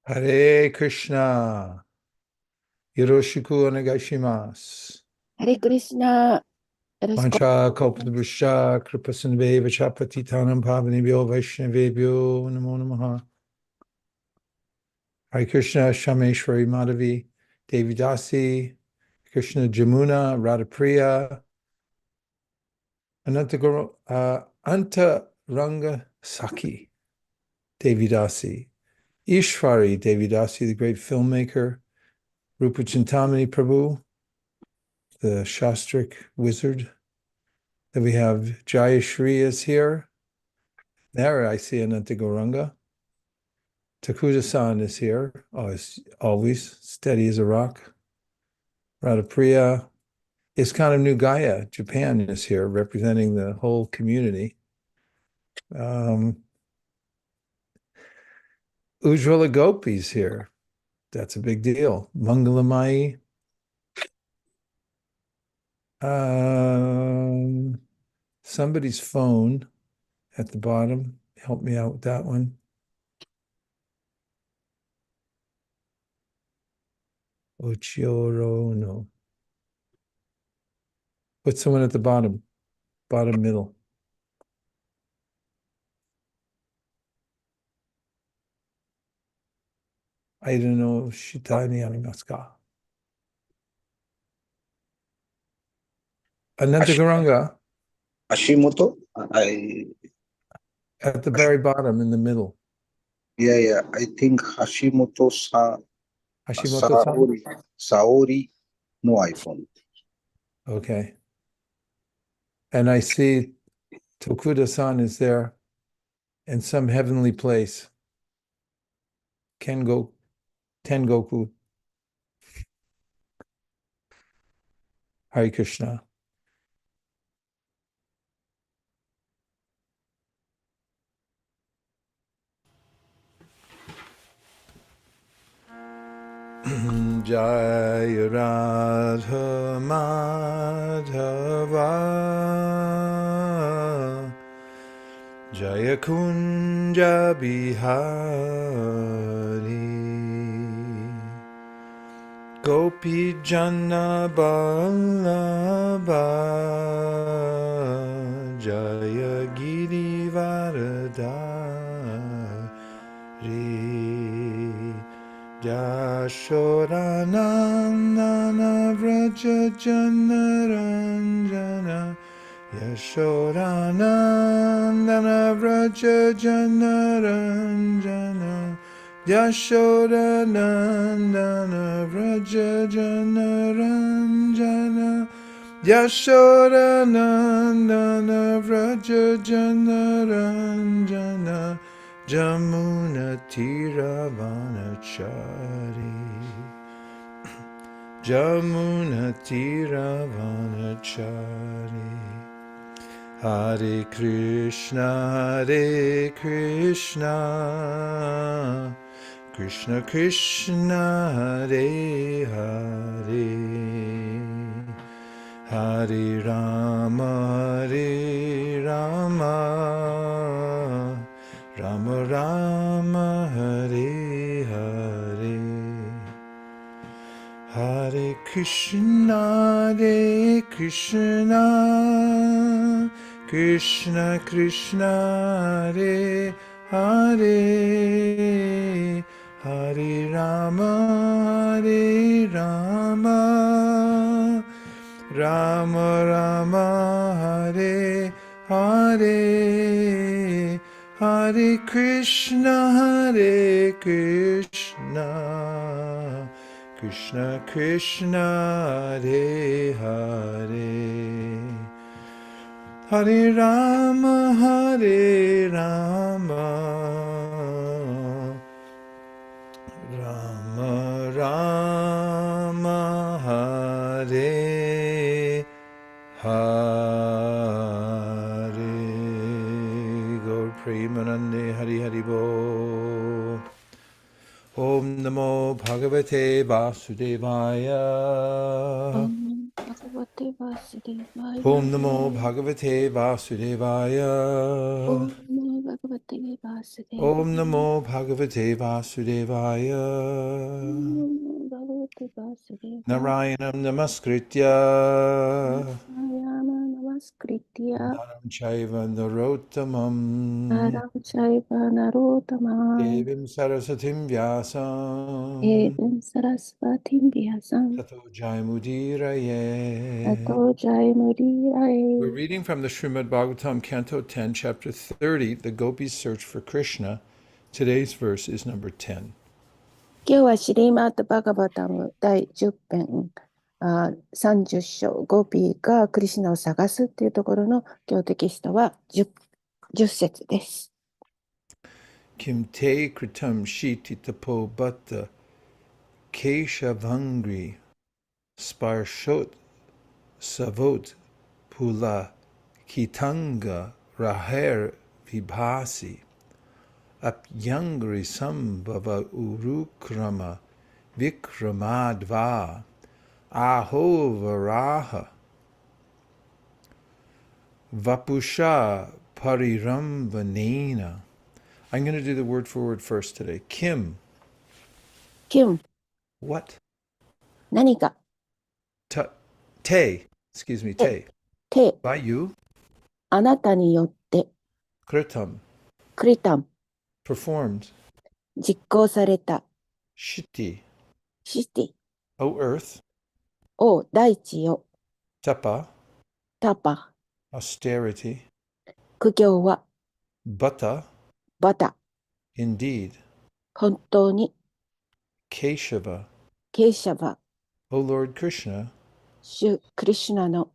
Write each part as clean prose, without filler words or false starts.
Hare Krishna. Yoroshiku onegaishimasu. Hare Krishna. Mancha kalpadvusha kripasinve vachapatitanam pavanibhyo vaishnavebhyo namo namaha. Hare Krishna Shameshwari Madhavi Devidasi Krishna Jamuna Radhapriya Anta Ranga Saki Devidasi Ishvari Devidasi, the great filmmaker, Rupa Chintamani Prabhu, the Shastric wizard. Then we have Jayashri is here. There I see Ananta Gauranga. Takuda-san is here. Oh, is always steady as a rock. Radhapriya. Iskana New Gaya, Japan is here representing the whole community. Ujjwala Gopi's here. That's a big deal. Mangalamai. Somebody's phone at the bottom. Help me out with that one. Ochioro, no. What's the one at the bottom? Bottom middle. I don't know. Shitani arimasu ka? Ananta Garanga. Hashimoto? At the very bottom in the middle. Yeah. I think Hashimoto-san. Hashimoto-san? Saori no iPhone. Okay. And I see Tokuda-san is there in some heavenly place. Tengoku. Hare Krishna. Jaya Radha Madhava Jaya Kunja Bihari Gopi Jana Ballabha Jaya Giri Varadari Yashodanandana Vraja Janaranjana Yashodanandana Vraja Janaranjana Yashodanandana Vraja Janaranjana Yashodanandana Vraja Janaranjana Jamuna Tiravanachari Jamuna Tiravanachari Hare Krishna Krishna Krishna Hare Hare Hare Rama Rama Rama Hare Hare Hare Krishna Krishna Krishna Hare Hare Hare Rama Rama Rama Hare Hare Hare Krishna Krishna Krishna Hare Hare Hare Rama Rama Rama Hare Hare Gaur Premanande Hari Hari Bo Om Namo Bhagavate Vasudevaya Bhagavate Vasudevaya. Om Namo Bhagavate Vasudevaya Om Namo Bhagavate Vasudevaya. Om Namo Bhagavate Vasudevaya. Namo Bhagavate Vasudevaya. Narayanam Namaskritya. Narayana Namaskritya. Naram Chaiva Narottamam. Naram Chaiva Narottamam. Devim Sarasatim Vyasam. Evam Sarasvatim Vyasam. Tato Jayamudiraye. Tato We're Jayamudiraye. reading from the Srimad Bhagavatam, Canto 10, Chapter 30, The Gopis Search for Krishna. Today's verse is number 10. 今日はシリーマート・バガバタム第10編30章ゴピーがクリシュナを探すっていうところの今日テキストは 10節です。Kim te kritam shiti tapo bhatta keshavangri sparshot savot pula kitanga raher vibhasi apyangri sambhava urukrama vikramadva ahovaraha vapusha pariramvanena. I'm going to do the word for word first today. Kim. キュン、 What? 何か、 Te. Excuse me. Te. て、 By you. あなたによって、 Kritam. クリタン、 Performed. 実行された、 Shiti. シティ、 O earth. を大地よ、 Tapa. タパ、 Austerity. 苦行は、 Bhatta. バタ、 Indeed. 本当に、 Keshava. ケーシャバ、 O Lord Krishna. 主クリシュナの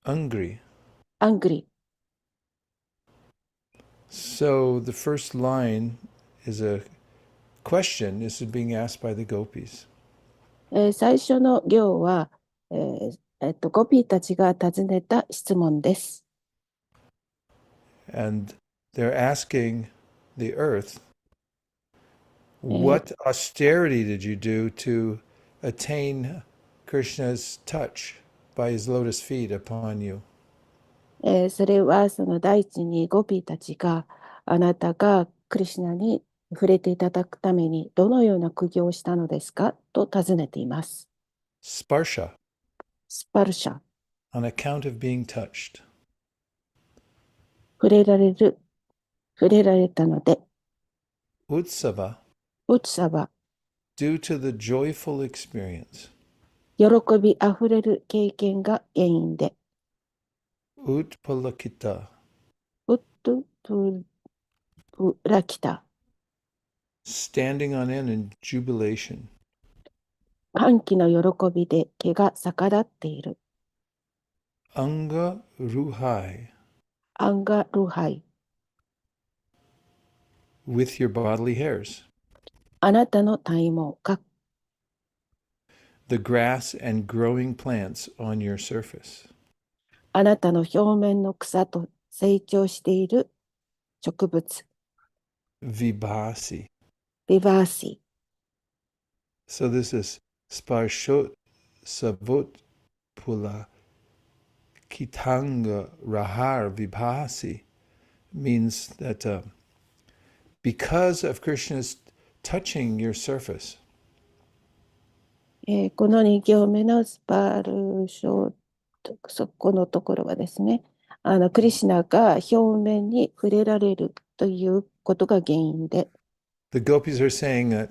Angry. アングリ。 So the first line is a question. This is being asked by the gopis. 最初の行は、ゴピーたちが尋ねた質問です。And they're asking the earth, what austerity did you do to attain Krishna's touch by his lotus feet upon you? それはその第一にゴピーたちがあなたがクリシュナに触れていただくためにどのような苦行をしたのですかと尋ねています。Sparsha, スパルシャ、 on account of being touched. 触れられたので、 Utsava, ウツサバ、 due to the joyful experience. 喜びあふれる経験が原因で、 Utpalakita, ウッドプラキタ、 standing on end in jubilation. 歓喜の喜びで毛が逆立っている。 Anga ruhai, アンガルハイ、 with your bodily hairs. あなたの体毛が The grass and growing plants on your surface. あなたの表面の草と成長している植物、 Vibhasi. ビバーシ So this is Sparshot Savot Pula Kitanga Rahar Vibhasi, means that because of Krishna's touching your surface, この2行目のスパルショート、そこのところはですね、クリシュナが表面に触れられるということが原因で、 the gopis are saying that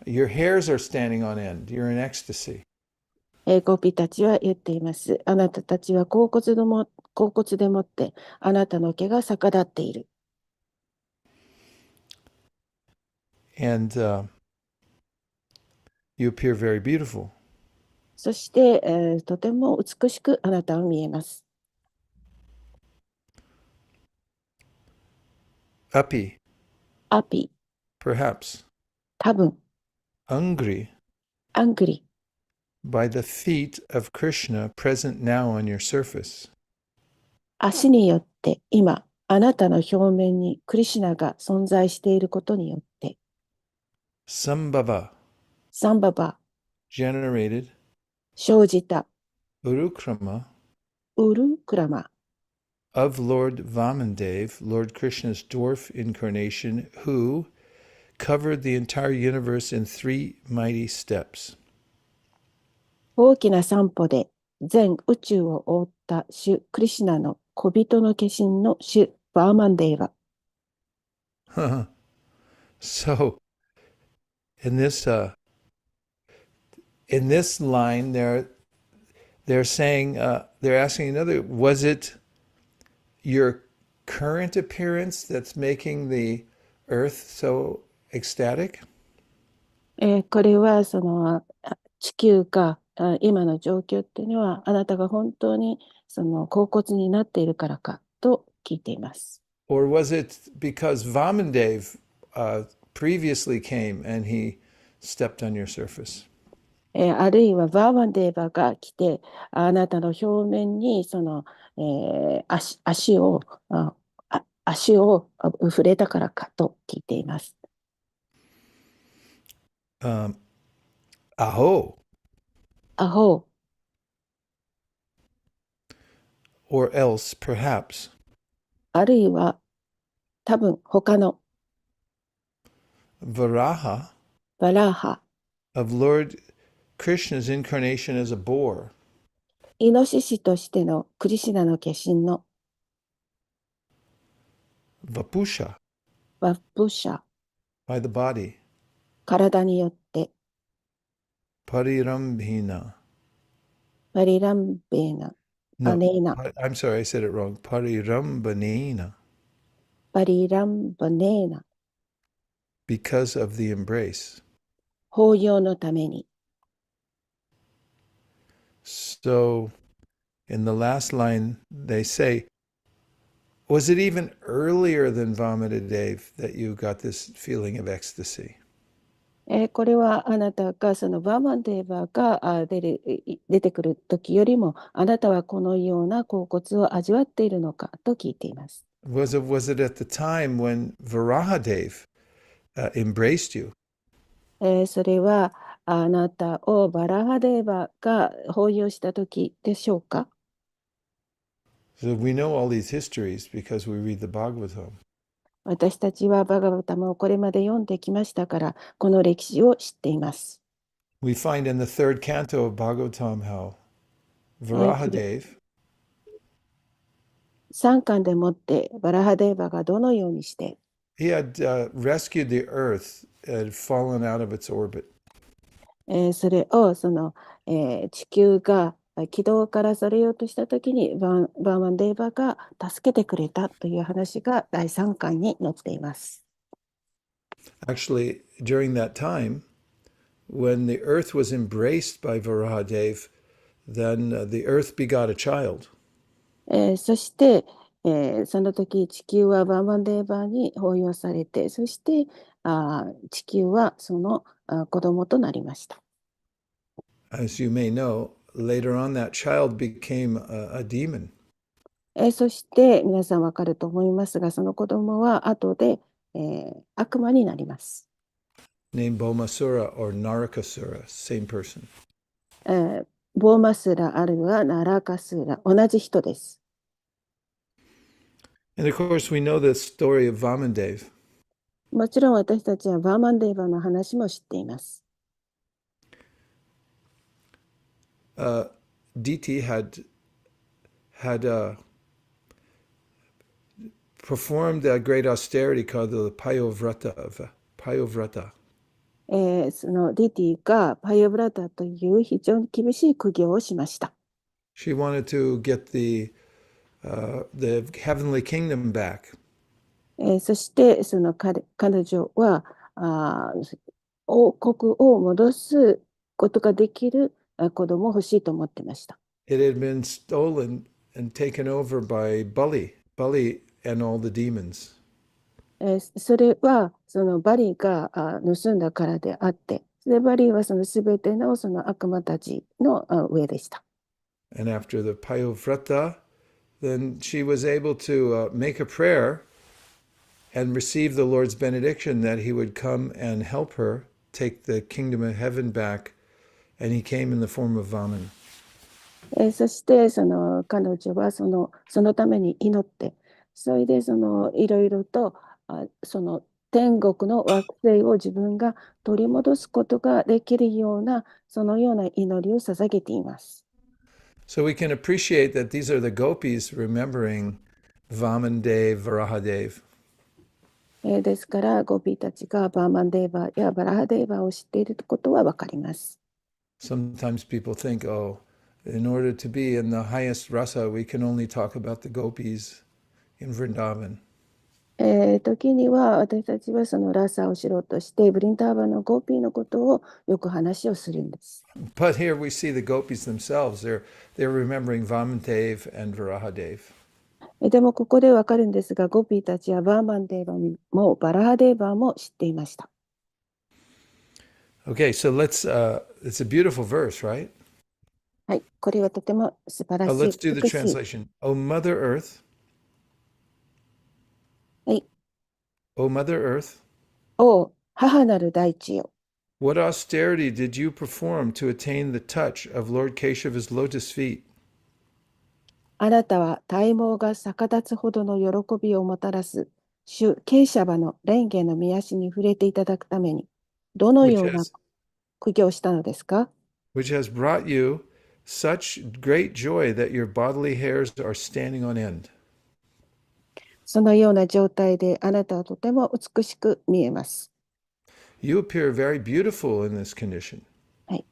your hairs are standing on end, you're in ecstasy. ゴピたちは言っています。あなたたちは甲骨でもってあなたの毛が逆立っている。 And you appear very beautiful. そして、とても美しくあなたは見えます。 Api, アピ、 perhaps. 多分、 Angri, アングリ、 by the feet of Krishna present now on your surface. 足によって今あなたの表面にクリシュナが存在していることによって、 Sambhava, サンババ、 generated. 生じた Urukrama, ウルクラマ、of Lord Vamandev, Lord Krishna's dwarf incarnation, who covered the entire universe in 3 mighty steps. 大きな散歩で全宇宙を覆った主クリシュナの小人の化身の主バーマンデーバ。So in this line, they're saying they're asking another. Was it your current appearance that's making the earth so ecstatic? これはその地球が今の状況っていうのはあなたが本当にその恍惚になっているからかと聞いています。Or was it because Vamandev previously came and he stepped on your surface? あるいはバーマンデーバが来てあなたの表面にその、足を触れたからかと聞いています。Aho. アホ Or else, perhaps, あるいは多分他の Varaha バラーハ of Lord Krishna's incarnation as a boar イノシシとしてのクリシュナの化身の Vapusha ワップシャ by the body, 体によって Parirambhina. パリランベーナ、ア No, ネーナ、 I'm sorry, I said it wrong. Parirambanena, パリランバネーナ、 because of the embrace. 法要のために。So in the last line, they say, was it even earlier than Vamanadev that you got this feeling of ecstasy? これはあなたがそのバーマンデーバーが出てくる時よりもあなたはこのような恍惚を味わっているのかと聞いています。Was it at the time when Varahadev embraced you? それはあなたをバラハデーバが抱擁した時でしょうか？ So we know all these histories because we read the Bhagavatam. 私たちはバガバタムをこれまで読んできましたからこの歴史を知っています。We find in the 3rd canto of Bhagavatam how Varahadev 3巻でもってバラハデーバがどのようにして he had rescued the earth and fallen out of its orbit. それをその、地球が軌道からそれようとしたときにバーマンデーバが助けてくれたという話が第3巻に載っています。Actually, during that time, when the earth was embraced by Varahadev, then the earth begot a child. そして、その時地球はバーマンデーバに抱擁されて、そして地球はその子供となりました。As you may know, later on that child became a demon. そして皆さんわかると思いますが、その子供は後で、悪魔になります。Named Bomasura or Narakasura, same person. ボーマスラあるいはナラカスラ、同じ人です。And of course, we know the story of Vamandev. もちろん私たちはバーマンデーバの話も知っています。Diti had performed a great austerity called the Payovrata. そのディティがパイオブラタという非常に厳しい苦行をしました。She wanted to get the heavenly kingdom back. そしてその彼女は王国を戻すことができる子供を欲しいと思ってました。It had been stolen and taken over by Bali and all the demons. それはそのバリが盗んだからであって、でバリはそのすべてのその悪魔たちの上でした。And after the Payovrata, then she was able to make a prayer and receive the Lord's benediction that he would come and help her take the kingdom of heaven back. And he came in the form of Vaman. そしてその彼女はそのために祈って、それでいろいろとその天国の惑星を自分が取り戻すことができるような、そのような祈りを捧げています。So we can appreciate that these are the gopis remembering Vamandev, Varahadev. ですから、ゴピーたちがバーマンデーバーやバラハデーバーを知っていることはわかります。Sometimes people think, oh, in order to be in the highest rasa, we can only talk about the gopis in Vrindavan. 時には私たちはそのラサを知ろうとして、ブリンターバンのゴピーのことをよく話をするんです。But here we see the gopis themselves. They're remembering Vamandev and Varahadev. でもここでわかるんですが、ゴピーたちはバーマンデーバーもバラハデーバーも知っていました。Okay, so it's a beautiful verse, right? はい、これはとても素晴らしい、 Let's do the 美しい。 translation. O Mother Earth, はい、 O Mother Earth, お母なる大地よ。what austerity did you perform to attain the touch of Lord Keshava's lotus feet? あなたは体毛が逆立つほどの喜びをもたらす主ケイシャバの蓮華の御足に触れていただくために、どの which ような has 苦行をしたのですか？ which has brought you such great joy that your bodily hairs are standing on end. そのような状態であなたはとても美しく見えます。You appear very beautiful in this condition. はい、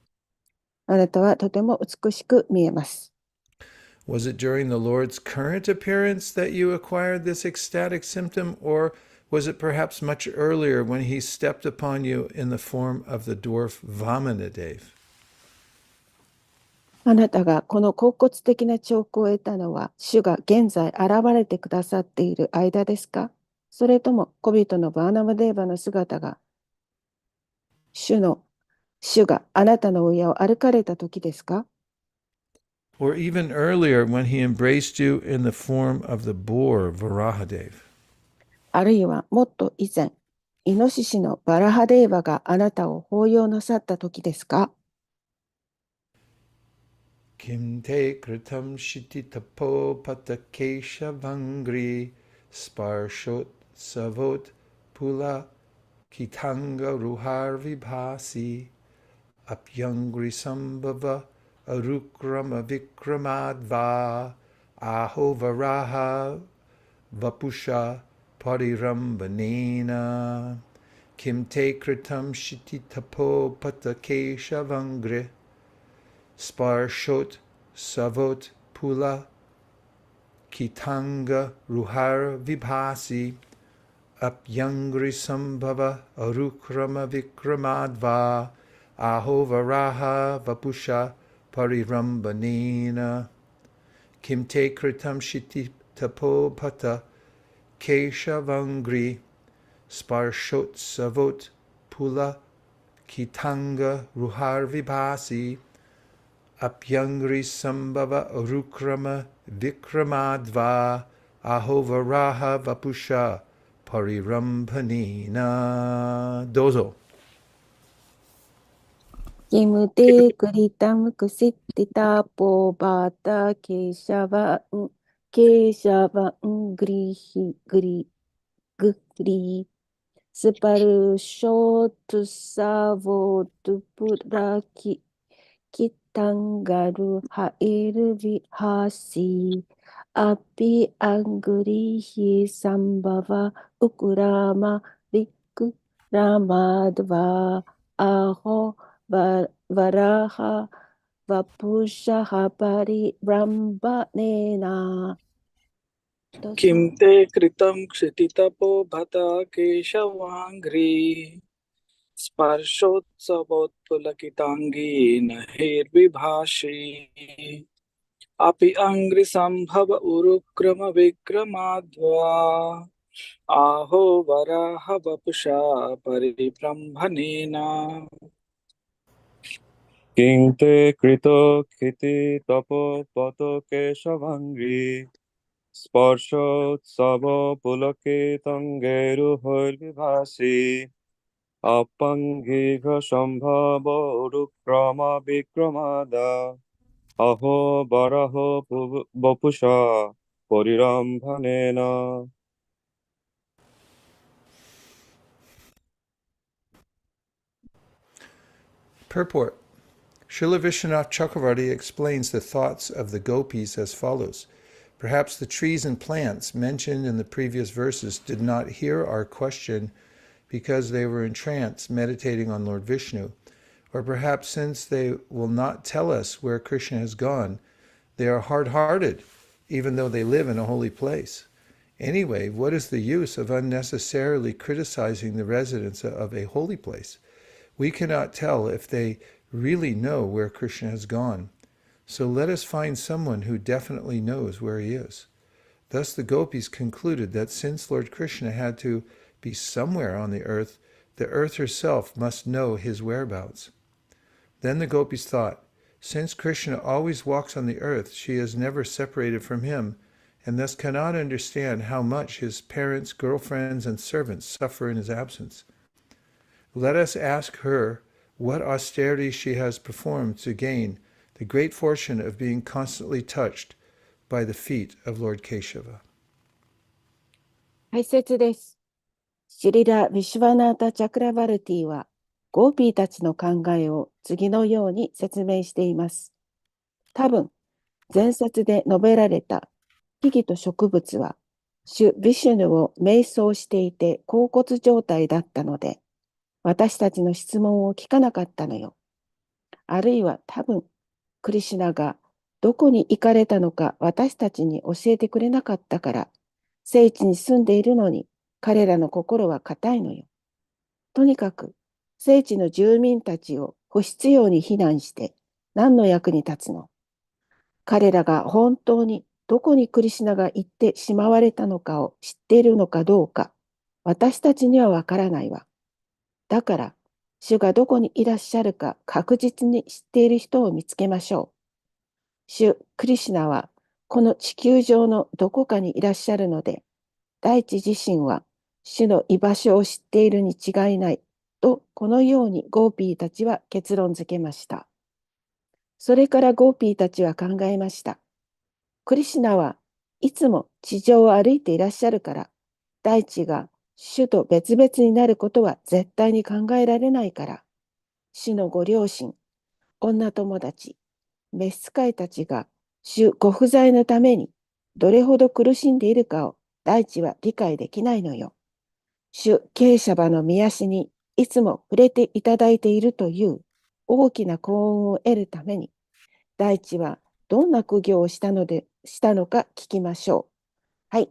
あなたはとても美しく見えます。Was it during the Lord's current appearance that you acquired this ecstatic symptom, or was it perhaps much earlier when he stepped upon you in the form of the dwarf Vamanadev? あなたがこの恍惚的な兆候を得たのは、主が現在現れてくださっている間ですか？それとも小人のバーナムデーバの姿が主があなたの上を歩かれた時ですか？ Or even earlier when he embraced you in the form of the boar Varahadev? あるいはもっと以前、イノシシのバラハデーバがあなたを抱擁なさった時ですか？ Kim te kritam shiti tapo patakesha vangri sparshot savot pula kitanga ruhar vibhasi apyangri sambhava arukrama vikramadva aho varaha vapusha parirambanena kim te kritam shiti tapo patakesha vangri Sparshot Savot Pula Kitanga Ruhar Vibhasi Apyangri Sambhava Arukrama Vikramadva Ahovaraha Vapusha Parirambanena Kim Te Kritam Shiti Tapo Pata Keshavangri Sparshot Savot Pula Kitanga Ruhar Vibhasi Apyangri Sambhava Rukrama Vikramadva Ahovaraha Vapusha Parirampanina. Dozo. キムテクリタムクシティタポバタケシャバングリヒグリグリスパルショートサボトプラキキタンガルハイルビハシアピアングリヒサンババウクラマビクラマドバアホバラハバプシャハパリランバネナ。किं ते कृतं क्षितितपो भता केशवाङ्घ्रि स्पर्शोत्सवोत्पुलकिताङ्गीन हैर्विभाषि अपि अङ्घ्रिसम्भव उरुक्रमविक्रमाद्वा आहो वराह वपुषा परिब्रह्मणेन किं ते कृतो क्षितितपोपतकेशभङ्गी स्पर्शोत्सवपुलकितङ्गैरुहैर्विभासि अपङ्गिघसम्भवोरुक्रमविक्रमादा Aho baraho vapusha parirambhanena. Purport. Srila Vishwanath Chakravarti explains the thoughts of the gopis as follows. Perhaps the trees and plants mentioned in the previous verses did not hear our question because they were in trance meditating on Lord Vishnu, or perhaps since they will not tell us where Krishna has gone, they are hard-hearted, even though they live in a holy place. Anyway, what is the use of unnecessarily criticizing the residents of a holy place? We cannot tell if they really know where Krishna has gone. So let us find someone who definitely knows where he is. Thus the gopis concluded that since Lord Krishna had to be somewhere on the earth herself must know his whereabouts. Then the gopis thought, since Krishna always walks on the earth, she is never separated from him, and thus cannot understand how much his parents, girlfriends, and servants suffer in his absence. Let us ask her what austerity she has performed to gain the great fortune of being constantly touched by the feet of Lord Keshava. 解説です。シリラ・ヴィシュワナータ・チャクラバルティは、ゴーピーたちの考えを次のように説明しています。多分、前節で述べられた木々と植物は、主ヴィシュヌを瞑想していて恍惚状態だったので、私たちの質問を聞かなかったのよ。あるいは多分、クリシュナがどこに行かれたのか私たちに教えてくれなかったから、聖地に住んでいるのに彼らの心は固いのよ。とにかく、聖地の住民たちを不必要に非難して何の役に立つの？彼らが本当にどこにクリシュナが行ってしまわれたのかを知っているのかどうか、私たちにはわからないわ。だから、主がどこにいらっしゃるか確実に知っている人を見つけましょう。主クリシュナはこの地球上のどこかにいらっしゃるので、大地自身は主の居場所を知っているに違いないと、このようにゴーピーたちは結論付けました。それからゴーピーたちは考えました。クリシュナはいつも地上を歩いていらっしゃるから、大地が主と別々になることは絶対に考えられないから、主のご両親、女友達、召使いたちが主ご不在のためにどれほど苦しんでいるかを大地は理解できないのよ。主ケーシャバの御足にいつも触れていただいているという大きな幸運を得るために、大地はどんな苦行をしたのか聞きましょう。はい。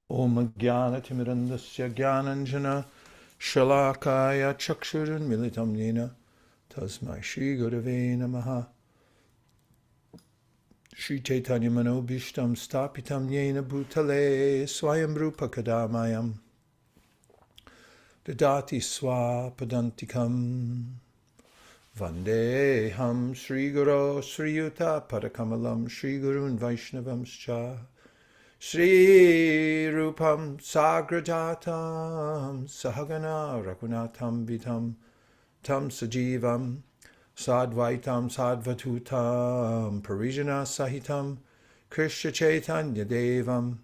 Om Jnana Timirandasya Jnananjana Shalakaya Chakshurun Militam Yena Tasmai Shri Gurave Namaha Shri Chaitanya Manobishtam Stapitam Yena Bhutale Swayam Rupa Kadamayam Dadati Swapadantikam Vandeham Sri Guru Sri Yuta Padakamalam Sri Gurun Vaishnavamscha Shri Rupam Sagrajatam Sahagana Ragunatam Vitam Tam Sajivam Sadvaitam Sadvatutam Parijana Sahitam Krishna Chaitanya Devam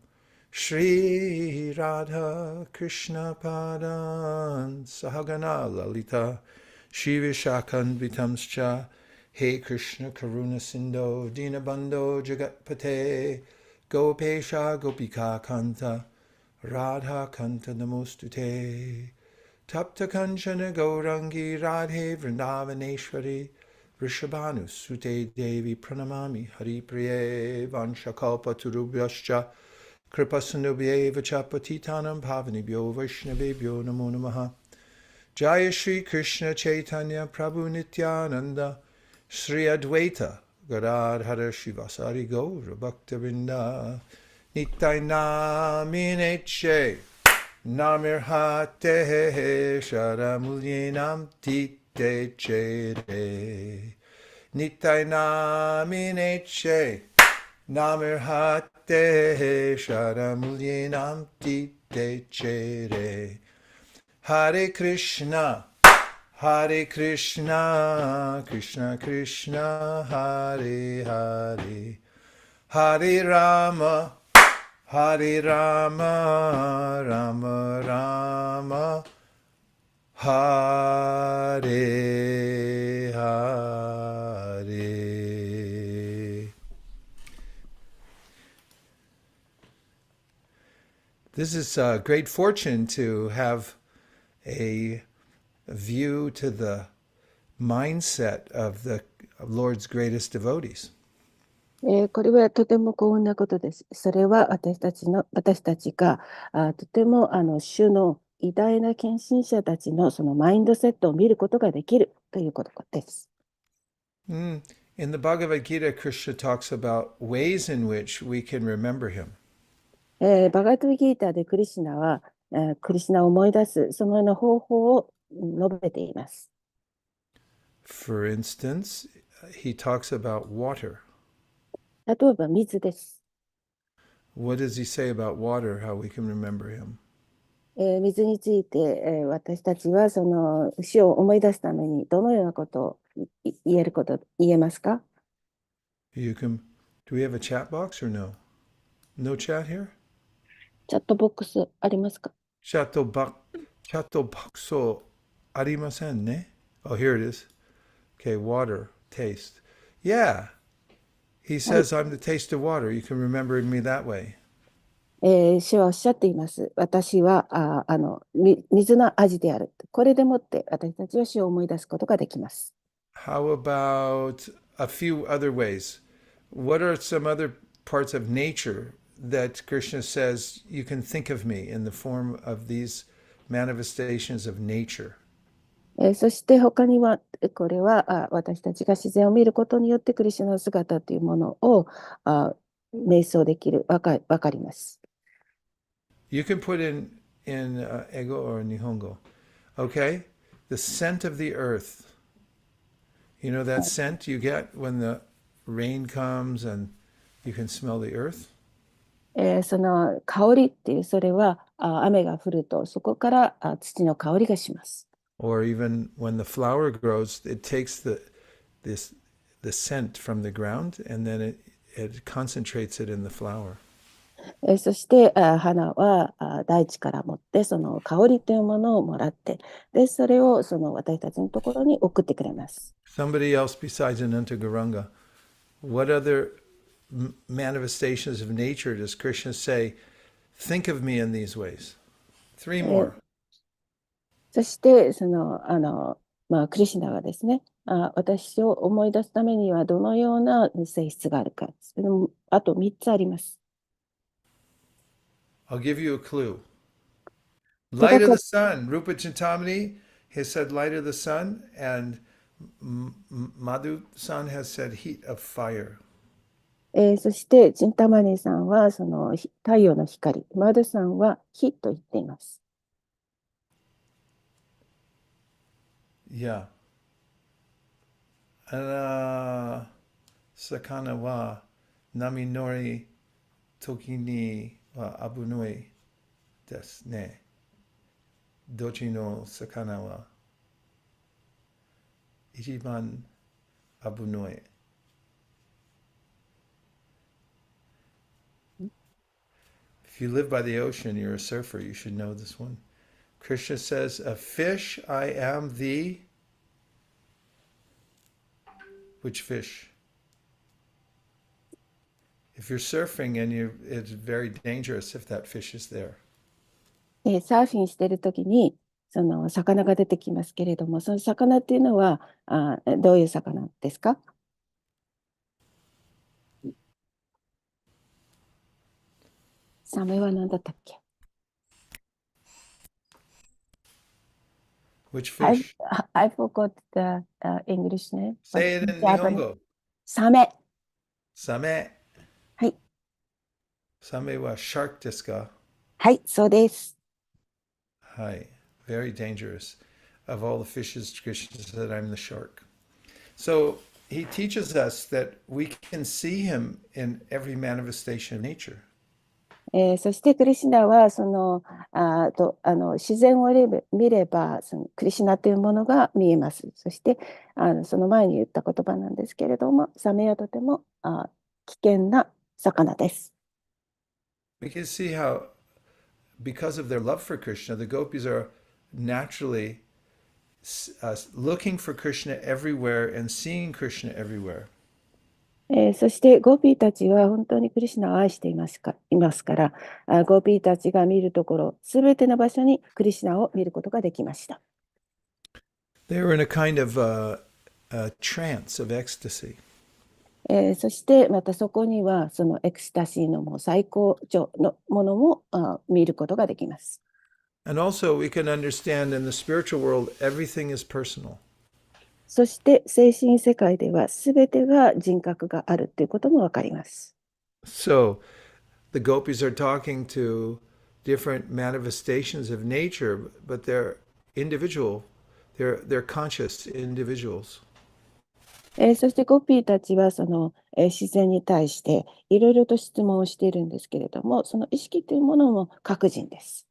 Shri Radha Krishna Padan Sahagana Lalita Shri Vishakan Vitamscha He Krishna Karuna Sindho Dinabando Jagatpate Gopesha Gopika Kanta Radha Kanta Namostute Tapta Kanchana Gaurangi Radhe Vrindavaneshwari Rishabhanu Sute Devi Pranamami Hari Priye Vanshakalpa Turubhyascha Kripasanubhye Vachapatitanam Pavanibhyo Vaishnavebhyo Namo Namaha Jaya Shri Krishna Chaitanya Prabhu Nityananda Shri Advaita Gadadhara Shivasari Gaura Bhaktavinda Nitai Namineche Namir Hate Sharamulyenam Tite Chere Nitai Namineche Namir Hate Sharamulyenam Tite Chere Hare Krishna Hare Krishna, Krishna Krishna, Hare Hare, Hare Rama, Hare Rama, Rama Rama, Hare Hare. This is a great fortune to have a view to the mindset of the Lord's greatest devotees. これはとても幸運なことです。それは私たちがとても主の偉大な献身者たちのそのマインドセットを見ることができるということです。In the Bhagavad Gita, Krishna talks about ways in which we can remember him. バガットギーターでクリシュナは、クリシュナを思い出すそのような方法を述べています。For instance, he talks about water. 例えば水です。What does he say about water, how we can remember him? 水について、私たちはその主を思い出すためにどのようなことを言えますか？ You can. Do we have a chat box or no? No chat here? チャットボックスありますか？ Chatto boxo arimasen ne? Oh, here it is. Okay, water, taste. Yeah. He says, I'm the taste of water. You can remember me that way. 主はおっしゃっています。私は水の味である。これでもって私たちは主を思い出すことができます。How about a few other ways? What are some other parts of nature that Krishna says you can think of me in the form of these manifestations of nature? そして他には、これは私たちが自然を見ることによってクリシュナの姿というものを瞑想できる、わかります。You can put in ego or nihongo. Okay? The scent of the earth. You know that scent you get when the rain comes and you can smell the earth? その香りっていう、それは雨が降るとそこから土の香りがします。Or even when the flower grows, it takes the scent from the ground and then it concentrates it in the flower. そして花は大地から持ってその香りというものをもらって、でそれをその私たちのところに送ってくれます。Somebody else besides Ananta Garanga, what other manifestations of nature does Krishna say, think of me in these ways? Three more. そしてそのクリシュナはですね、私を思い出すためにはどのような性質があるか、あと3つあります。I'll give you a clue. Light of the sun. Rupa Chintamani has said light of the sun, and Madhu-san has said heat of fire. そしてチンタマニさんはその太陽の光、マドさんは火と言っています。Yeah. Sakana wa nami nori toki ni wa abunoi desu ne. Dochi no sakana wa ichiban abunoi. If you live by the ocean, you're a surfer, you should know this one. Krishna says, a fish I am the... Which fish? If you're surfing and it's very dangerous if that fish is there. サーフィンしているときにその魚が出てきますけれども、その魚っていうのはどういう魚ですか？サメは何だったっけ？ Which fish? I forgot the English name. Say it in Nihongo. サメ。Same. はい。Same wa shark desu ka? はい、そうです。Hi. Very dangerous. Of all the fishes, Krishna said, I'm the shark. So he teaches us that we can see him in every manifestation of nature. そしてクリシュナは自然を見ればそのクリシュナというものが見えます。そしてその前に言った言葉なんですけれども、サメはとても危険な魚です。We can see how, because of their love for Krishna, the gopis are naturally looking for Krishna everywhere and seeing Krishna everywhere. そしてゴピーたちは本当にクリシュナを愛していますから、ゴピーたちが見るところ、すべての場所にクリシュナを見ることができました。They were in a kind of a trance of ecstasy. そしてまたそこにはそのエクスタシーのもう最高潮のものも見ることができます。And also, we can understand in the spiritual world, everything is personal. そして精神世界ではすべてが人格があるということもわかります。So, the gopis are talking to different manifestations of nature, but they're individual. They're conscious individuals. そしてゴピーたちはその、自然に対していろいろと質問をしているんですけれども、その意識というものも各人です。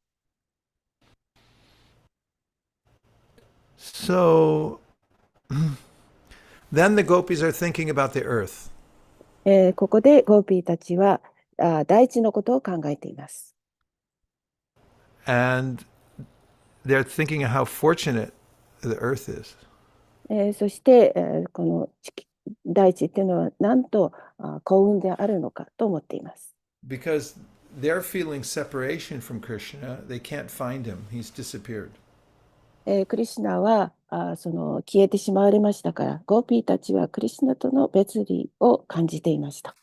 So, then the gopis are thinking about the earth. ここでゴピーたちは大地のことを考えています。And they're thinking of how fortunate the earth is. そして、この大地っていうのはなんと幸運であるのかと思っています。Because they're feeling separation from Krishna, they can't find him. He's disappeared. クリシュナはその消えてしまわれましたから、ゴーピーたちはクリシュナとの別離を感じていました。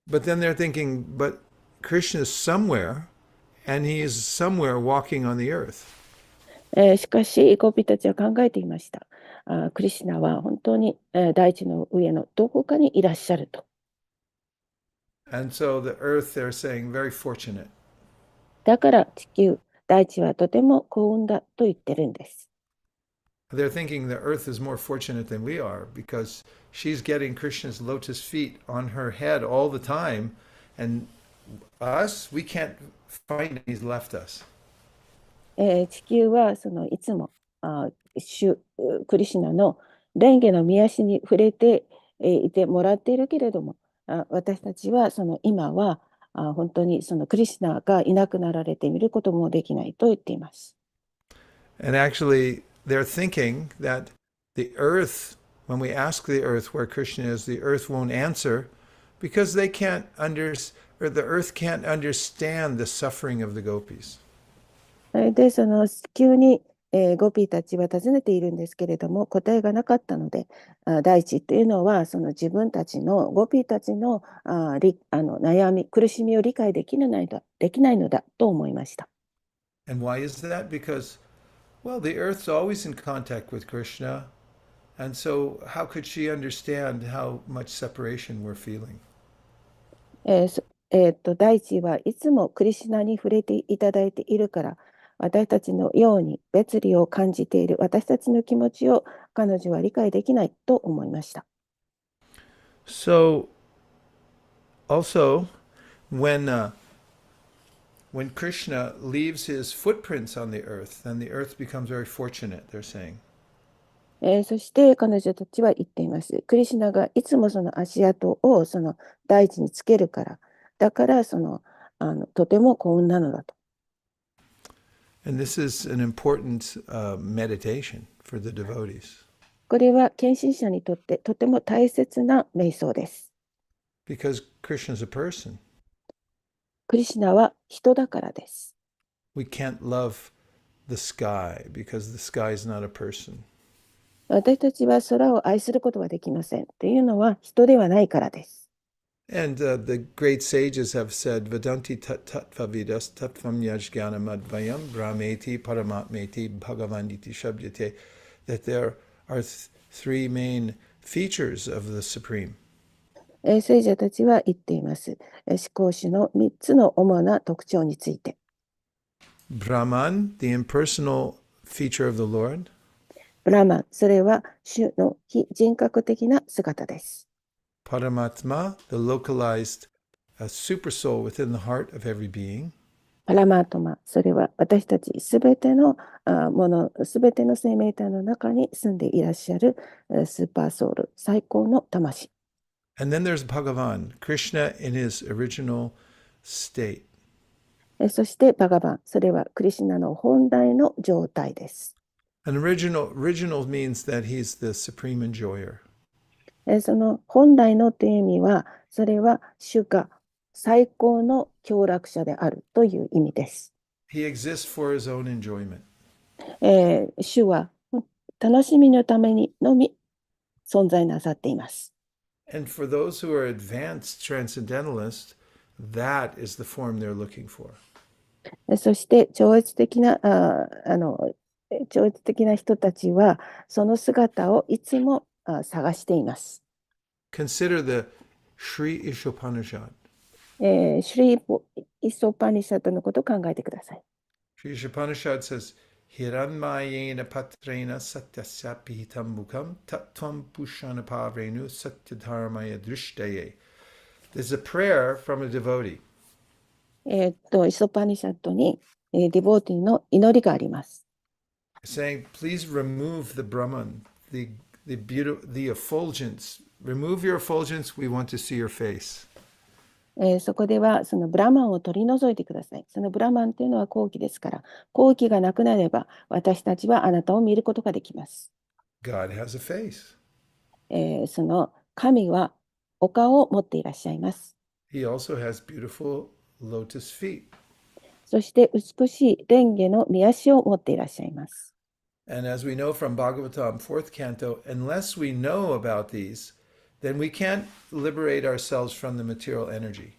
But then they're thinking, but Krishna is somewhere, and he is somewhere walking on the earth. しかし、ゴーピーたちは考えていました。クリシュナは本当に、大地の上のどこかにいらっしゃると。And so the earth, they're saying, very fortunate. だから地球、大地はとても幸運だと言ってるんです。They're thinking the earth is more fortunate than we are because she's getting Krishna's lotus feet on her head all the time, and us, we can't find him. He's left us. 地球はそのいつもクリシュナの蓮華の御足に触れて、いてもらっているけれども、私たちはその今は本当にそのクリシュナがいなくなられてみることもできないと言っています。And actually, they're thinking that the earth, when we ask the earth where Krishna is, the earth won't answer because they can't or the earth can't understand the suffering of the gopis. で、その急に、ゴピーたちは尋ねているんですけれども、答えがなかったので、大地というのはその自分たちのゴピーたちの悩み、苦しみを理解できないのだと思いました。And why is that? Because, well, the earth's always in contact with Krishna, and so how could she understand how much separation we're feeling? 大地はいつもクリシュナに触れていただいているから、私たちのように別離を感じている私たちの気持ちを彼女は理解できないと思いました。So, also, when Krishna leaves his footprints on the earth, then the earth becomes very fortunate, they're saying. そして彼女たちは言っています。クリシュナがいつもその足跡をその大地につけるから、だからとても幸運なのだと。And this is an important meditation for the devotees. これは献身者にとってとても大切な瞑想です。Because Krishna is a person. クリシュナは人だからです。We can't love the sky because the sky is not a person. 私たちは空を愛することはできません。というのは人ではないからです。And the great sages have said, Vedanti tattva vidas tattvam yajnanam advayam brahmeti paramatmeti bhagavanditi shabdyate, that there are three main features of the Supreme. 聖者たちは言っています。思考主の3つの主な特徴について。Brahman, the impersonal feature of the Lord. ブラマン、それは主の非人格的な姿です。Paramatma, the localized a super soul within the heart of every being. パラマートマ、それは私たちすべてのもの、すべての生命体の中に住んでいらっしゃるスーパーソウル、最高の魂。And then there's Bhagavan, Krishna in his original state. そしてバガバン、それはクリシュナの本来の状態です。An original means that he's the supreme enjoyer. その本来のという意味は、それは主が最高の享楽者であるという意味です。He exists for his own enjoyment. 主は楽しみのためにのみ存在なさっています。And for those who are advanced transcendentalists, that is the form they're looking for. そして超越的な人たちはその姿をいつも探しています。Consider the Sri Ishopanishad. シュリーイソパニシャッドのことを考えてください。Sri Ishopanishad says, Hiranmayena patrena satyasya pihitam mukam tattvam pushana pavrenu satyadharmaya drishtaye. There's a prayer from a devotee. イソパニシャッドに、ディボーティーの祈りがあります。Saying, please remove the Brahman, the effulgence. Remove your effulgence, we want to see your face. そこではそのブラマンを取り除いてください。そのブラマンというのは後期ですから、後期がなくなれば私たちはあなたを見ることができます。God has a face. その神はお顔を持っていらっしゃいます。He also has beautiful lotus feet. そして美しい蓮華の御足を持っていらっしゃいます。And as we know from Bhagavatam, 4th canto, unless we know about these, then we can't liberate ourselves from the material energy.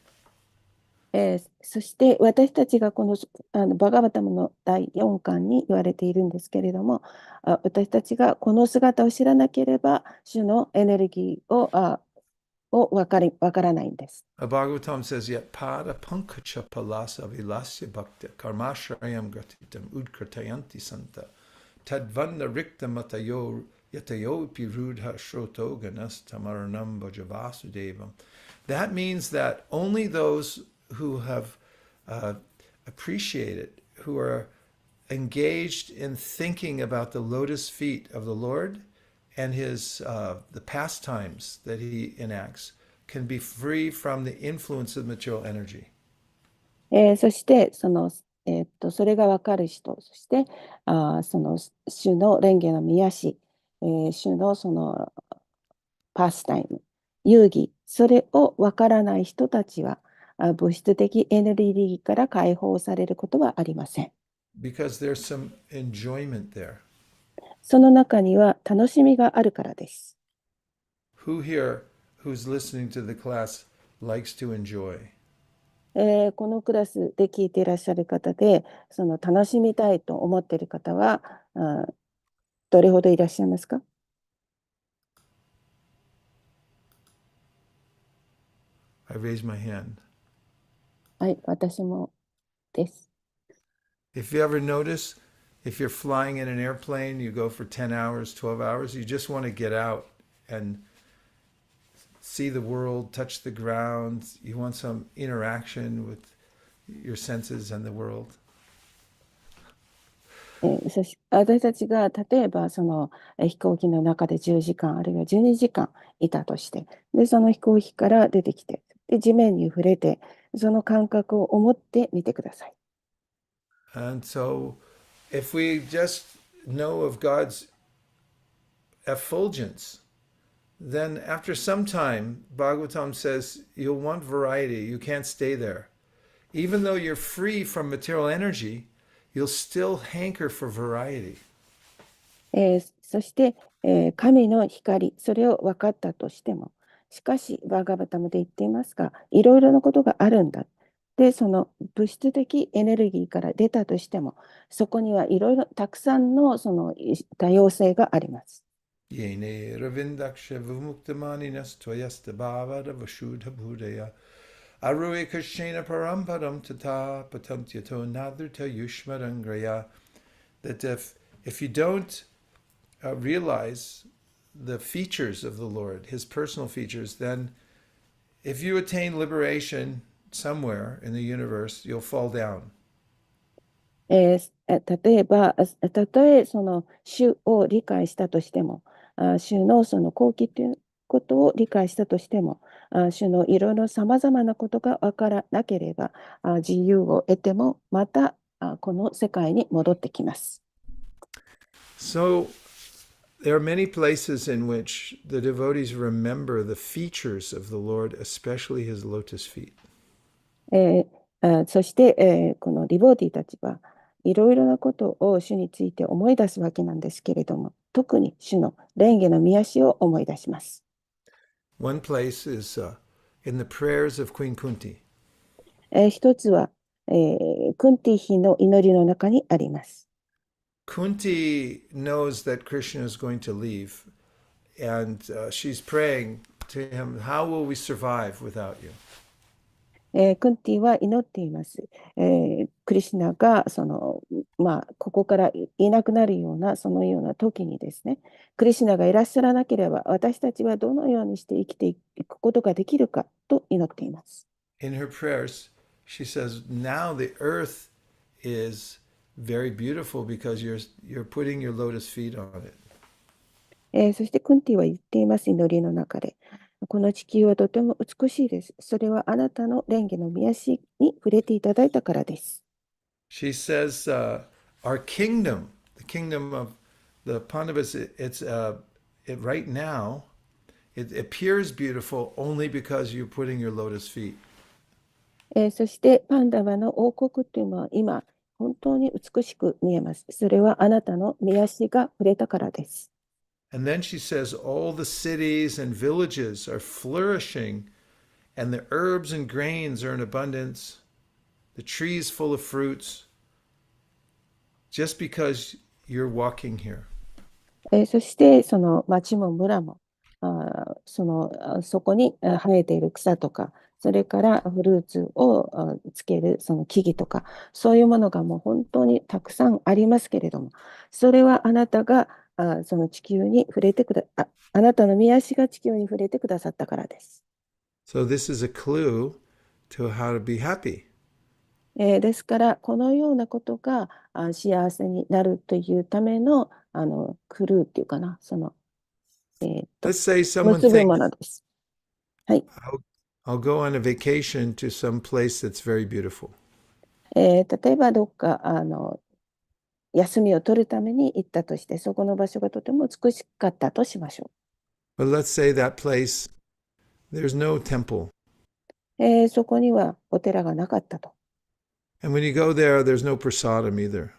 そして私たちがこのバガバタムの第4巻に言われているんですけれども、私たちがこの姿を知らなければ主のエネルギーをわからないんです。Bhagavatam says, Yat pada pankacha palasa vilasya bhakta karmashrayam gratitam udkratayanti santa tadvanda rikta matayo yatayo pirudha shroto ganas tamaranam bhajavasudevam. That means that only those who have appreciated, who are engaged in thinking about the lotus feet of the Lord and his the pastimes that he enacts, can be free from the influence of material energy. そしてそれが分かる人、そしてその主の蓮華の御足、主のそのパスタイム、遊戯、それを分からない人たちは物質的エネルギーから解放されることはありません。Because there's some enjoyment there. その中には楽しみがあるからです。Who here who's listening to the class likes to enjoy? このクラスで聞いていらっしゃる方で、その楽しみたいと思っている方はどれほどいらっしゃいますか？ I raise my hand. はい、私もです。If you ever notice, if you're flying in an airplane, you go for 10 hours, 12 hours, you just want to get out and see the world, touch the ground. You want some interaction with your senses and the world. 私たちが例えばその飛行機の中で10時間あるいは12時間いたとして、でその飛行機から出てきて、で地面に触れて、その感覚を思ってみてください。And so if we just know of God's effulgence, then after some time, Bhagavatam says, you'll want variety. You can't stay there. Even though you're free from material energy, you'll still hanker for variety. そして、神の光、それを分かったとしても、しかしバーガバタムで言っていますが、いろいろなことがあるんだ。で、その物質的エネルギーから出たとしても、そこにはいろいろたくさんのその多様性があります。Yene ravindaksha vimuktamaninas tvayasta bhavada vashudha bhudaya arui kashena parampadam tata patantyato nadrita yushmarangraya. That if you don't realize the features of the Lord, his personal features, then if you attain liberation somewhere in the universe, you'll fall down. 例えば、たとえその主を理解したとしても、主のその後期ということを理解したとしても、主のいろいろさまざまなことが分からなければ、自由を得ても、またこの世界に戻ってきます。So there are many places in which the devotees remember the features of the Lord, especially his lotus feet. そして、このディボーティーたちはいろいろなことを主について思い出すわけなんですけれども、特に主の蓮華の御足を思い出します。One place is in the prayers of Queen Kunti. 一つは、クンティ妃の祈りの中にあります。Kunti knows that Krishna is going to leave, and she's praying to him, how will we survive without you? クンティは祈っています。クリシュナがここからいなくなるようなそのような時にですね、クリシュナがいらっしゃらなければ私たちはどのようにして生きていくことができるかと祈っています。In her prayers, she says, now the earth is very beautiful because you're putting your lotus feet on it. そしてクンティは言っています、祈りの中で。この地球はとても美しいです。それはあなたの蓮華の御足に触れていただいたからです。She says, our kingdom, the kingdom of the Pandavas, right now, it appears beautiful only because you're putting your lotus feet. そしてパンダワの王国というのは今本当に美しく見えます。それはあなたの御足が触れたからです。And then she says, all the cities and villages are flourishing, and the herbs and grains are in abundance, the trees full of fruits, just because you're walking here. そしてその町も村もそこに生えている草とか、それからフルーツをつけるその木々とか、そういうものがもう本当にたくさんありますけれども、それはあなたがその地球に触れてあなたの御足が地球に触れてくださったからです。So this is a clue to how to be happy. ですから、このようなことが幸せになるというためのクルーっていうかな、Let's say someone 結ぶ thinks, ものです。はい。I'll go on a vacation to some place that's very beautiful. 例えばどっか休みを取るために行ったとして、そこの場所がとても美しかったとしましょ But let's say that place, there's no temple. う。そこにはお寺がなかったと。And when you go there, there's no prasadam either.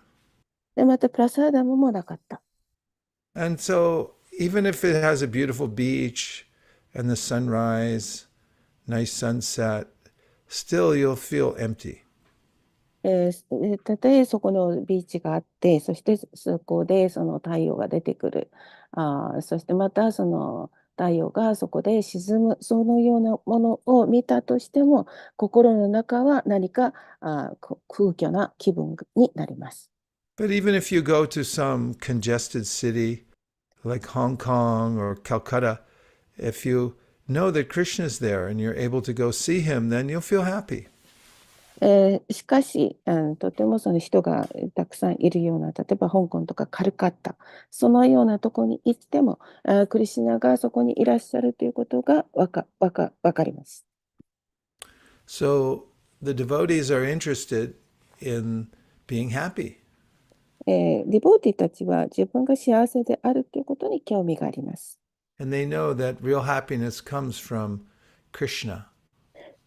で、またプラサーダムもなかった。And so even if it has a beautiful beach and the sunrise, nice sunset, still you'll feel empty. たとえそこのビーチがあって、そしてそこでその太陽が出てくる。そしてまたその太陽がそこで沈む、そのようなものを見たとしても、心の中は何か空虚な気分になります。But even if you go to some congested city like Hong Kong or Calcutta, if you know that Krishna is there and you're able to go see him, then you'll feel happy. しかし、とてもその人がたくさんいるような、例えば香港とかカルカッタ、そのようなところに行っても、クリシュナがそこにいらっしゃるということがわかります。So the devotees are interested in being happy. ディボーティたちは自分が幸せであるということに興味があります。And they know that real happiness comes from Krishna.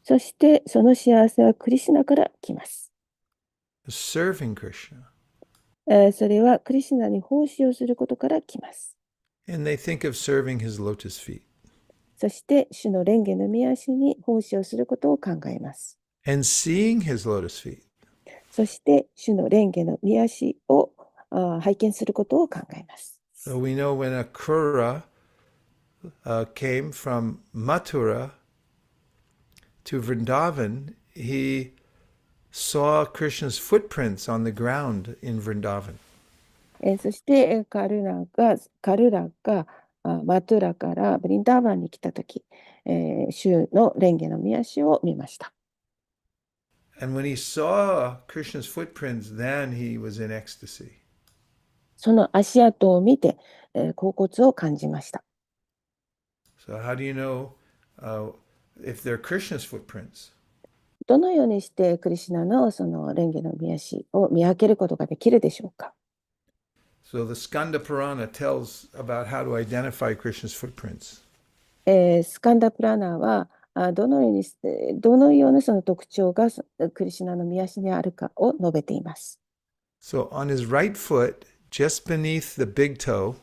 そしてその幸せはクリシュナから来ます。Serving Krishna. それはクリシュナに奉仕をすることから来ます。And they think of serving his lotus feet. そして主の蓮華の御足に奉仕をすることを考えます。And seeing his lotus feet. そして主の蓮華の御足を拝見することを考えます。So we know when Akrura came from Mathura to Vrindavan, he saw Krishna's footprints on the ground in Vrindavan. そしてカルラがマトゥラからブリンダーバンに来たとき、主の蓮華の御足を見ました。And when he saw Krishna's footprints, then he was in ecstasy. その足跡を見て、恍惚を感じました。So how do you know if they're Krishna's footprints? どのようにしてクリシュナのその蓮華の御足を見分けることができるでしょうか。So the Skanda Purana tells about how to identify Krishna's footprints. スカンダプラナーはどのようなその特徴がクリシュナの御足にあるかを述べています。So on his right foot, just beneath the big toe,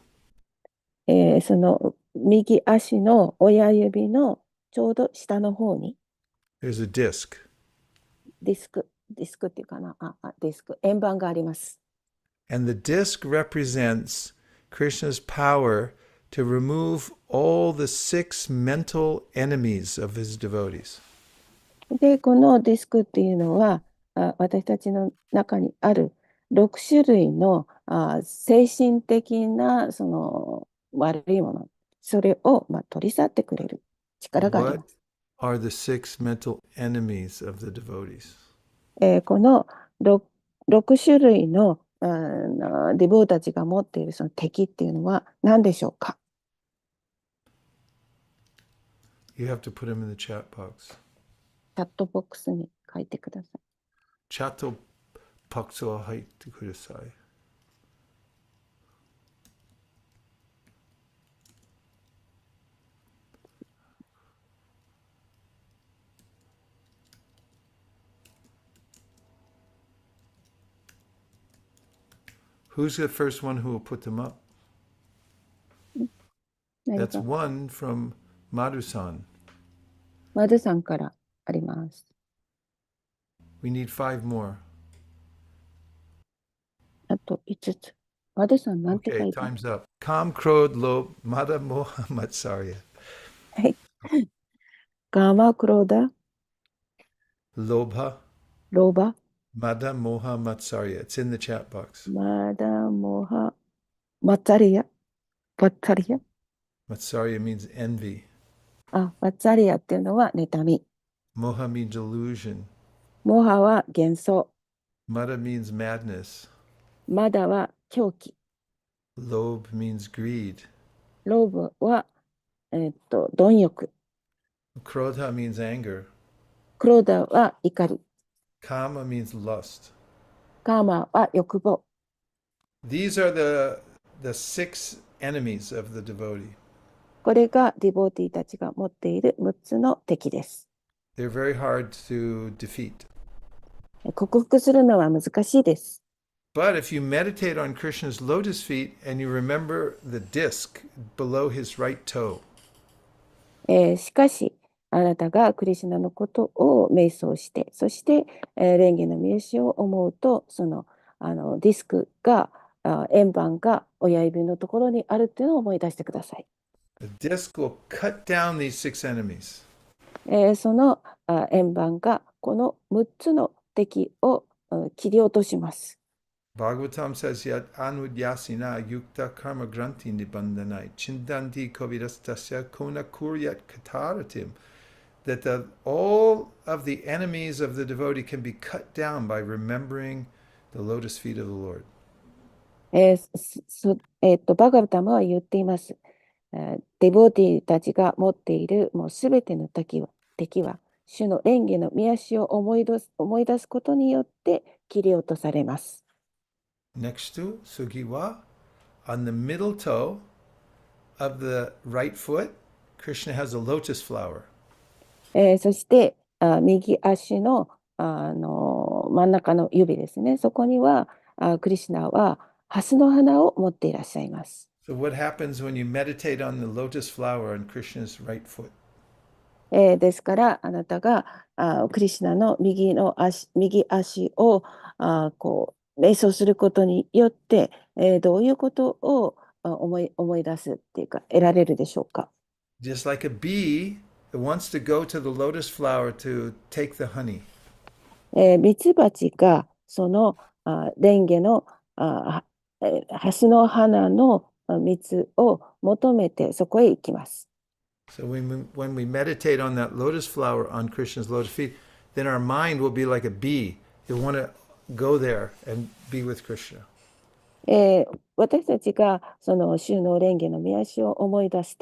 その右足の親指のちょうど下の方に there's a disc. ディスクっていうかな、ディスク、円盤があります。And the disc represents Krishna's power to remove all the 6 mental enemies of his devotees. で、このディスクっていうのは、私たちの中にある6種類の精神的なその悪いもの、それを取り去ってくれる力がありま What す。are the 6 mental enemies of the devotees? この 6種類のディボーたちが持っているその敵っていうのは何でしょうか。You have to put them in the chat box. チャットボックスに書いてください。チャットボックスを入ってください。Who's the first one who will put them up? 何 That's か one from Madhu-san. マドさんからあります。We need 5 more. あと5つ。マドさんなんて書 Okay, いてある？ time's up. Kam, Krodh, Lob, Mada, Moha, Matsarya. はい。ガーマ、クローダ、 Lobha, ローバ、 Mada, Moha, Matsarya. It's in the chat box. マダ、モハ、マッツァリア、バッツァリア。Matsarya means envy. バッツァリアっていうのは妬み。 Moha means illusion. モハは幻想。 Mada means madness. マダは狂気。 Lob means greed. ローブは、貪欲。 Krodha means anger. クローダは怒り。 Kama means lust. カーマは欲望。 These are the 6 enemies of the devotee. これがディボーティーたちが持っている6つの敵です。 They're very hard to defeat. 克服するのは難しいです。 But if you meditate on Krishna's lotus feet and you remember the disc below his right toe, しかし、あなたがクリシュナのことを瞑想して、そして、蓮華の御足を思うと、その、ディスクが、円盤が親指のところにあるっていうのを思い出してください。 the disc will cut down these 6 enemies. その円盤がこの6つの敵を切り落とします。 Bhagavatam says, Yat anudyasina yukta karma granti nibandhanai chindanti kovirastasya kona kuryat kataratim. That all of the enemies of the devotee can be cut down by remembering the lotus feet of the Lord. バガバタムは言っています。デボーティーたちが持っているもうすべての敵は、主の蓮華の御足を思い出すことによって切り落とされます。 Next to Sugiwa, on the middle toe of the right foot, Krishna has a lotus flower. そして右足の、真ん中の指ですね。そこにはクリシュナはハスの花を持っていらっしゃいます。 So what happens when you meditate on the lotus flower on Krishna's right foot? ですからあなたがクリシュナの右足をこう瞑想することによって、どういうことを思い出すっていうか得られるでしょうか。 Just like a bee that wants to go to the lotus flower to take the honey. ミツバチがその蓮華のハスの花の蜜を求めてそこへ行きます。So when we meditate on that lotus flower on Krishna's lotus feet, then our mind will be like a bee. You'll want to go there and be with Krishna. 私たちがその衆の蓮華の御足を思い出す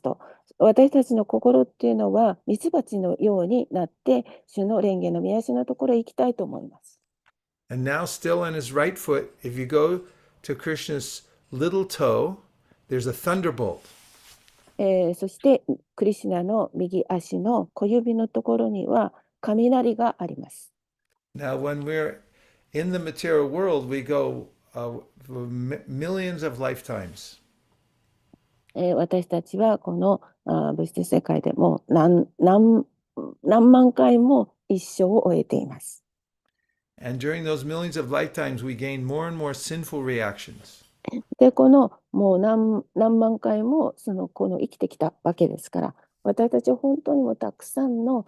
と、私たちの心っていうのはミツバチのようになって衆の蓮華の御足のところへ行きたいと思います。And now, still on his right foot, if you go to Krishna's little toe, there's a thunderbolt. そしてクリシュナの右足の小指のところには雷があります。Now, when we're in the material world, we go for millions of lifetimes. 私たちはこの物質世界でも何万回も一生を終えています。And during those millions of lifetimes, we gain more and more sinful reactions. で、このもう何万回もこの生きてきたわけですから、私たちは本当にもたくさんの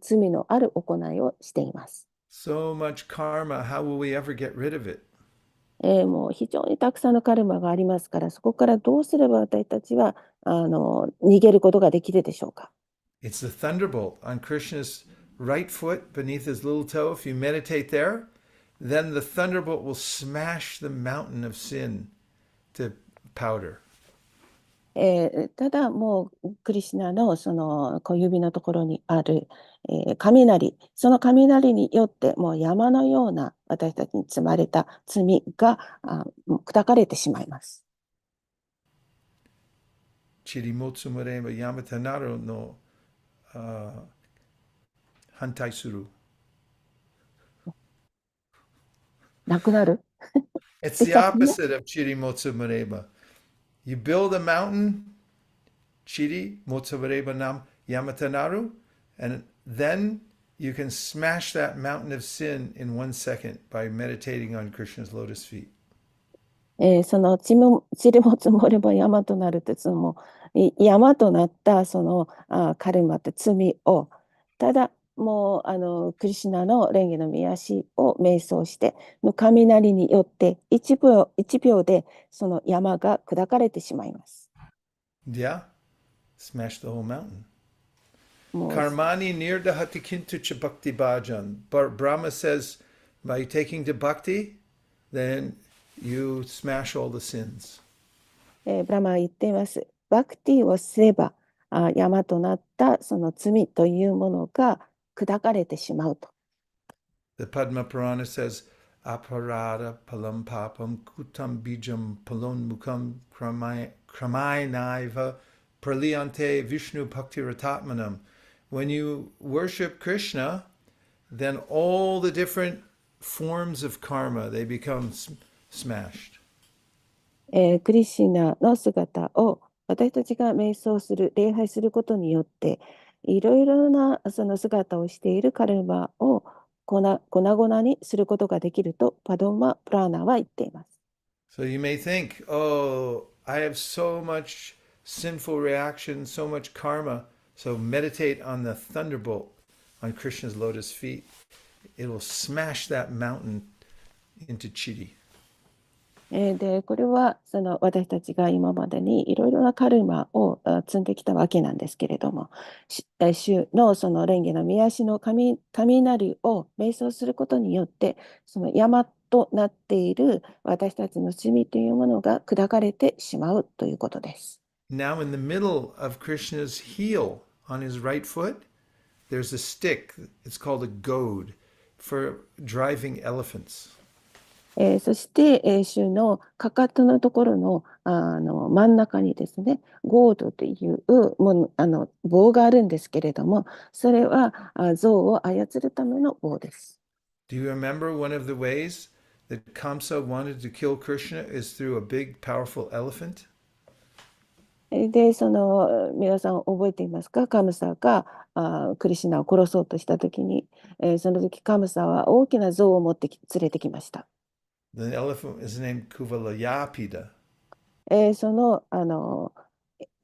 罪のある行いをしています。So much karma, how will we ever get rid of it? もう非常にたくさんのカルマがありますから、そこからどうすれば私たちは逃げることができるでしょうか。It's the thunderbolt on Krishna's right foot beneath his little toe. If you meditate there, then the thunderbolt will smash the mountain of sin to powder. ただもうクリシュナのその小指のところにある、雷、その雷によってもう山のような私たちに積まれた罪が砕かれてしまいます。Chirimotsu Murema Yamatanaru no hantai suru. なくなる It's the opposite of Chirimotsu Murema. You build a mountain, Chiri Motsu Murema nam Yamatanaru, and then you can smash that mountain of sin in 1 second by meditating on Krishna's lotus feet. その塵も積もれば山となるって、その山となったそのカルマって罪を、ただもうクリシュナの蓮華の御足を瞑想しての雷によって1秒でその山が砕かれてしまいます。Yeah, smash the whole mountain. もう Karmani nirdahati kintu cha bhakti bhajan. Brahma says, by taking to bhakti, then you smash all the sins. ブラマは言っています。バクティをすれば山となったその罪というものが砕かれてしまうと。The Padma Purana says, aparada palam papam kutam bijam palon mukam kramai naiva praliante Vishnu bhakti ratatmanam. When you worship Krishna, then all the different forms of karma, they become smashed. クリシュナの姿を私たちが瞑想する、礼拝することによって、いろいろなその姿をしているカルマを粉々にすることができると、パドマ・プラーナは言っています。So you may think, oh, I have so much sinful reaction, so much karma. So meditate on the thunderbolt on Krishna's lotus feet. It will smash that mountain into chiri. で、これはその私たちが今までにいろいろなカルマを積んできたわけなんですけれども、主のその蓮華の御足の雷を瞑想することによって、その山となっている私たちの罪というものが砕かれてしまうということです。Now in the middle of Krishna's heel on his right foot, there's a stick. It's called a goad for driving elephants. そして、主のかかとのところの、真ん中にですね、ゴードという棒があるんですけれども、それは象を操るための棒です。Do you remember one of the ways that Kamsa wanted to kill Krishna is through a big, powerful elephant? で、皆さん覚えていますか？カムサがクリシュナを殺そうとしたときに、その時カムサは大きな象を連れてきました。The elephant is named Kuvalayapida. その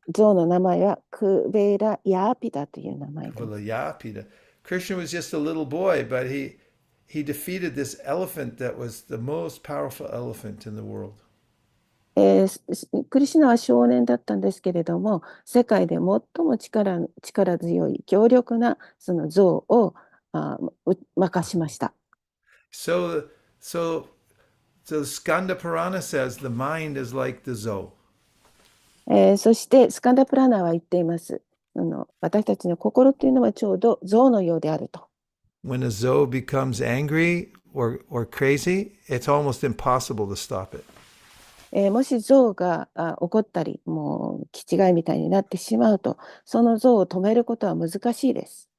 象の名前はクベラヤーピダという名前です。Kuvalayapida. Krishna was just a little boy, but he defeated this elephant that was the most powerful elephant in the world. クリシュナは少年だったんですけれども、世界で最も力強い強力なその像を任しました。So, so, so Skanda Purana says the mind is like the Zoe. そしてスカンダプラナーは言っています。私たちの心というのはちょうど像のようであると。When a Zoe becomes angry or crazy, it's almost impossible to stop it. もし像が怒ったり、もう気違いみたいになってしまうと、その像を止めることは難しいです。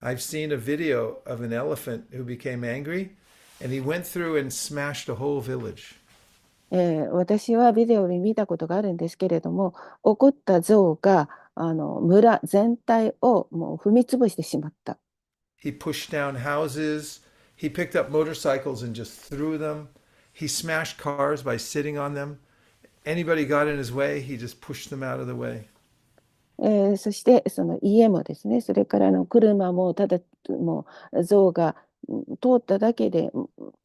I've seen a video of an elephant who became angry, and he went through and smashed a whole village. 私はビデオで見たことがあるんですけれども、怒った象が村全体をもう踏み潰してしまった。He pushed down houses. He picked up motorcycles and just threw them. He smashed cars by sitting on them. Anybody got in his way, he just pushed them out of the way. そしてその家もですね、それから車ももう象が通っただけで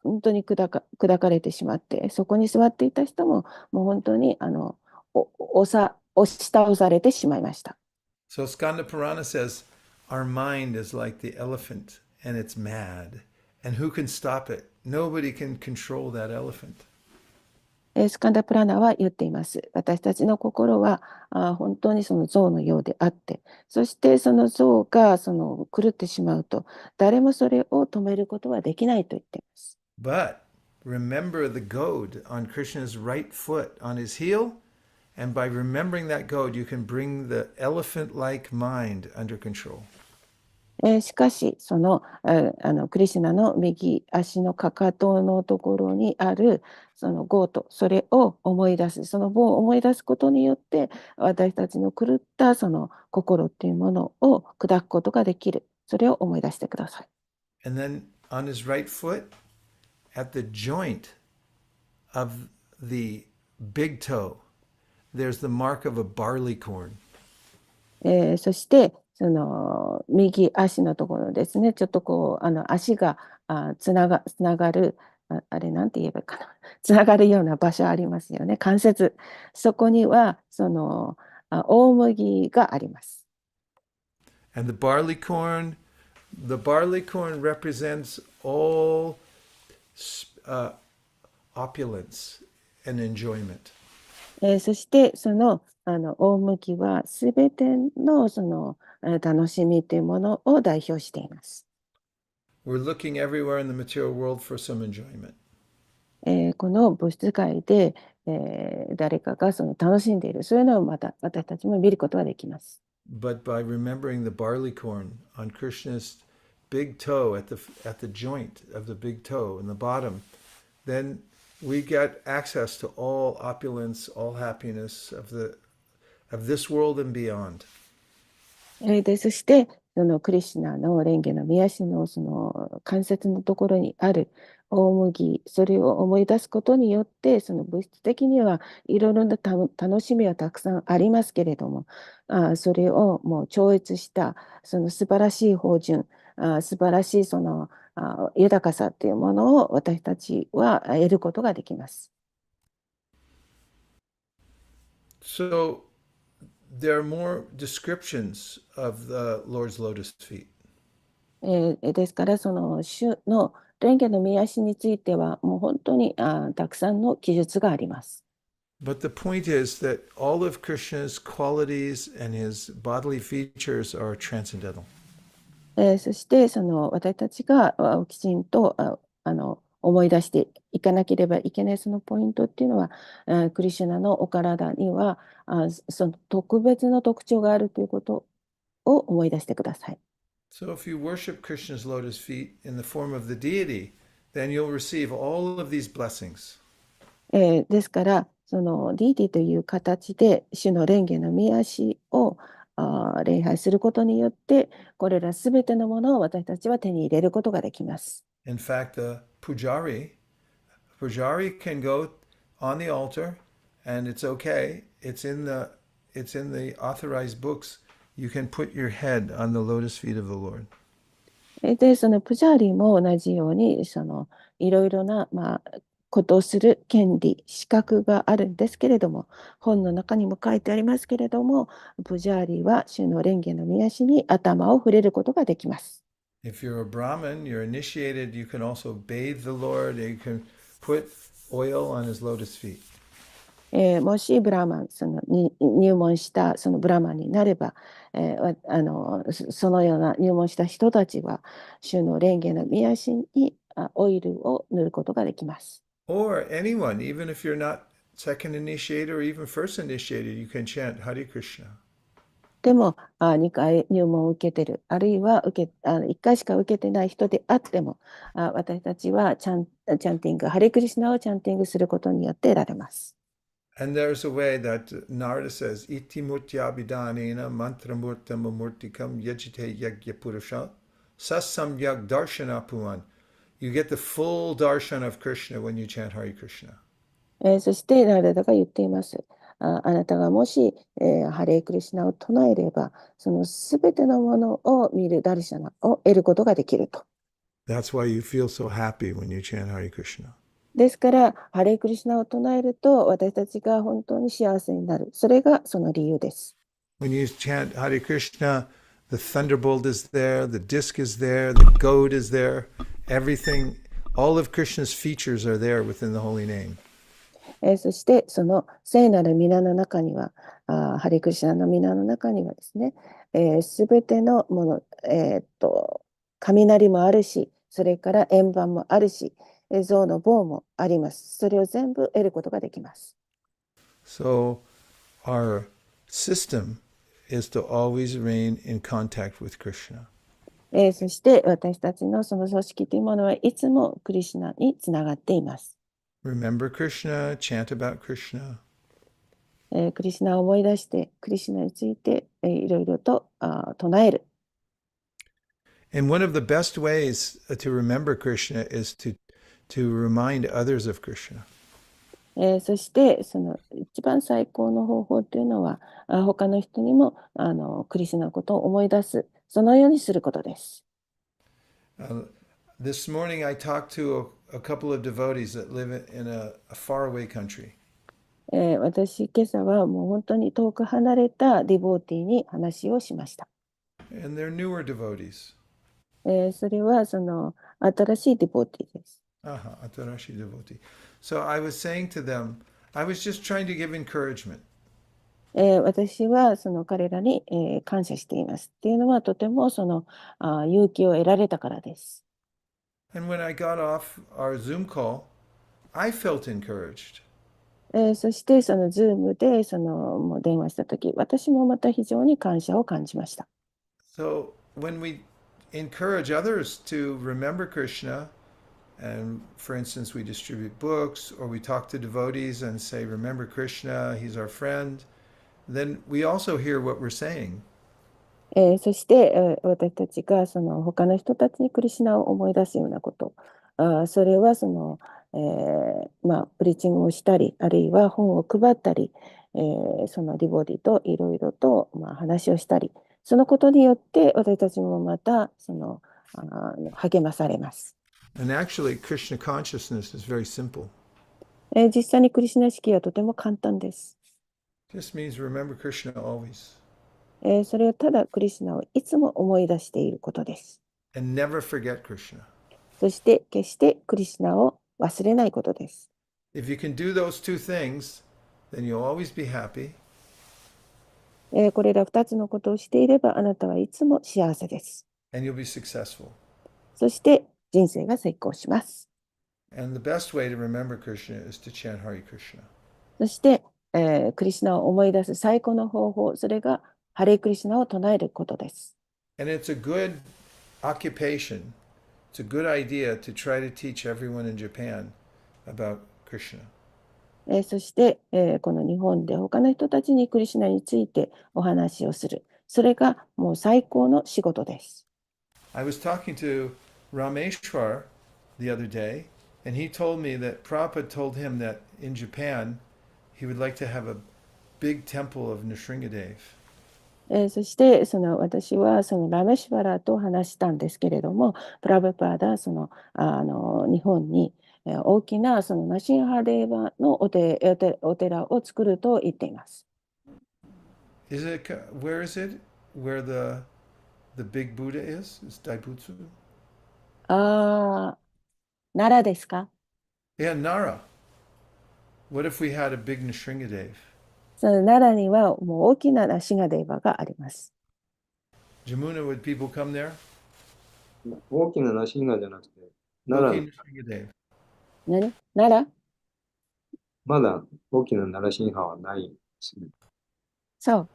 本当に砕かれてしまって、そこに座っていた人ももう本当に押し倒されてしまいました。So Skanda Purana says, our mind is like the elephant and it's mad. And who can stop it? Nobody can control that elephant. スカンダプラナは言っています。私たちの心は本当にその象のようであって、そしてその象が狂ってしまうと、誰もそれを止めることはできないと言っています。But remember the goad on Krishna's right foot on his heel. And by remembering that goad, you can bring the elephant-like mind under control. しかし、クリシュナの右足のかかとのところにあるそのゴート、それを思い出す、その棒を思い出すことによって、私たちの狂ったその心っていうものを砕くことができる。それを思い出してください。And then on his right foot, at the joint of the big toe, there's the mark of a barley corn. そして、その右足のところですね、ちょっと足がつながる、あれなんて言えばいいかな、つながるような場所ありますよね、関節。そこには大麦があります。And the barley corn represents all opulence and enjoyment. そして大麦はすべての楽しみというものを代表しています。We're looking everywhere in the material world for some enjoyment. この物質界で、誰かが楽しんでいる、そういうのをまた私たちも見ることができます。But by remembering the barley corn on Krishna's big toe at the joint of the big toe in the bottom, then we get access to all opulence, all happiness of this world and beyond. そしてクリシュナの蓮華の御足の関節のところにある大麦、それを思い出すことによって、物質的にはいろいろな楽しみはたくさんありますけれども、それをもう超越した素晴らしい芳醇、素晴らしい豊かさというものを私たちは得ることができます。So there are more descriptions of the Lord's lotus feet. ですから、主の蓮華の御足については、もう本当にたくさんの記述があります。But the point is that all of Krishna's qualities and his bodily features are transcendental. そして私たちがきちんと思い出していかなければいけないそのポイントっていうのは、クリシュナのお体にはその特別の特徴があるということを思い出してください。So if you worship Krishna's lotus feet in the form of the deity, then you'll receive all of these blessings. ですからディーティという形で主の蓮華の御足を礼拝することによって、これらすべてのものを私たちは手に入れることができます。In fact, the pujari can go on the altar, and it's okay. It's in the authorized books. You can put your head on the lotus feet of the Lord. で、プジャーリーも同じように、いろいろな、ことをする権利、資格があるんですけれども、本の中にも書いてありますけれども、プジャーリーは主の蓮華の御足に頭を触れることができます。If you're a Brahmin, you're initiated, you can also bathe the Lord, you can put oil on his lotus feet. もしブラーマン、入門したそのブラーマンになれば、そのような入門した人たちは、主の蓮華の御足にオイルを塗ることができます。Or anyone, even if you're not second initiated or even first initiated, you can chant Hare Krishna. でも、2回入門を受けてる、あるいは1回しか受けてない人であっても、私たちはチャンティング、ハレクリシナをチャンティングすることによって得られます。And there's a way that Narada says, Iti murtya abhidanena mantramurtam amurtikam yajite yagya purusha sasamyak darshana puan. You get the full darshan of Krishna when you chant Hare Krishna. そして、ナラダが言っています。あなたがもし、ハレークリシナを唱えれば、そのすべてのものを見るダルシャナを得ることができると。That's why you feel so happy when you chant Hare Krishna. ですから、ハレークリシナを唱えると、私たちが本当に幸せになる。それがその理由です。When you chant Hare Krishna, the thunderbolt is there, the disc is there, the goat is there, everything, all of Krishna's features are there within the holy name. そして、その聖なる皆の中には、ハレクリシナの皆の中にはですね、すべてのもの、雷もあるし、それから円盤もあるし、象の棒もあります。それを全部得ることができます。So our system is to always remain in contact with Krishna. そして私たちのその組織というものはいつもクリシュナにつながっています。Remember Krishna, chant about Krishna. クリシュナを思い出して、クリシュナについていろいろと唱える。And one of the best ways to remember Krishna is to remind others of Krishna. そしてその一番最高の方法というのは他の人にもクリシュナのことを思い出す、そのようにすることです。This morning I talked to a couple of devotees that live in a faraway country. 私、今朝はもう本当に遠く離れたディボーティーに話をしました。And they're newer devotees. それはその新しいディボーティーです。Atarashi devotee. So I was saying to them, I was just trying to give encouragement. 私はその彼らに、感謝しています。っていうのはとてもその勇気を得られたからです。And when I got off our Zoom call, I felt encouraged. そしてその Zoom でもう電話したとき、私もまた非常に感謝を感じました。So when we encourage others to remember Krishna, and for instance, we distribute books or we talk to devotees and say, remember Krishna, he's our friend, then we also hear what we're saying. そして、私たちがその他の人たちにクリシュナを思い出すようなこと、それはプリーチングをしたり、あるいは本を配ったり、そのディボディといろいろと、話をしたり、そのことによって私たちもまた励まされます。And actually, Krishna consciousness is very simple. 実際にクリシュナ意識はとても簡単です。It just means remember Krishna always. それはただクリシュナをいつも思い出していることです。And never forget Krishna. そして決してクリシュナを忘れないことです。If you can do those two things, then you'll always be happy. これら2つのことをしていればあなたはいつも幸せです。And you'll be successful. そして人生が成功します。And the best way to remember Krishna is to chant Hare Krishna. そして、クリシュナを思い出す最高の方法、それがハレークリシュナを唱えることです。And it's a good occupation. It's a good idea to try to teach everyone in Japan about Krishna. そして、この日本で他の人たちにクリシュナについてお話をする。それがもう最高の仕事です。I was talking to Rameshwar the other day, and he told me that Prabhupada told him that in Japan he would like to have a big temple of Nrsingadev. そして私はラメシュバラと話したんですけれども、プラブパーダ日本に、大きなそのナシンハデーバのお寺を作ると言っています。Where is it? Where the big Buddha is Daibutsu? ああ、奈良ですか？ Yeah, Nara. What if we had a big Nishringadev? その奈良にはもう大きなナシンハデーバがあります。Jamuna, would people come there? 大きなナシンガじゃなくて、奈 Koki 良、Nishringadev. 奈良まだ大きな奈良シンハはないですね。そう。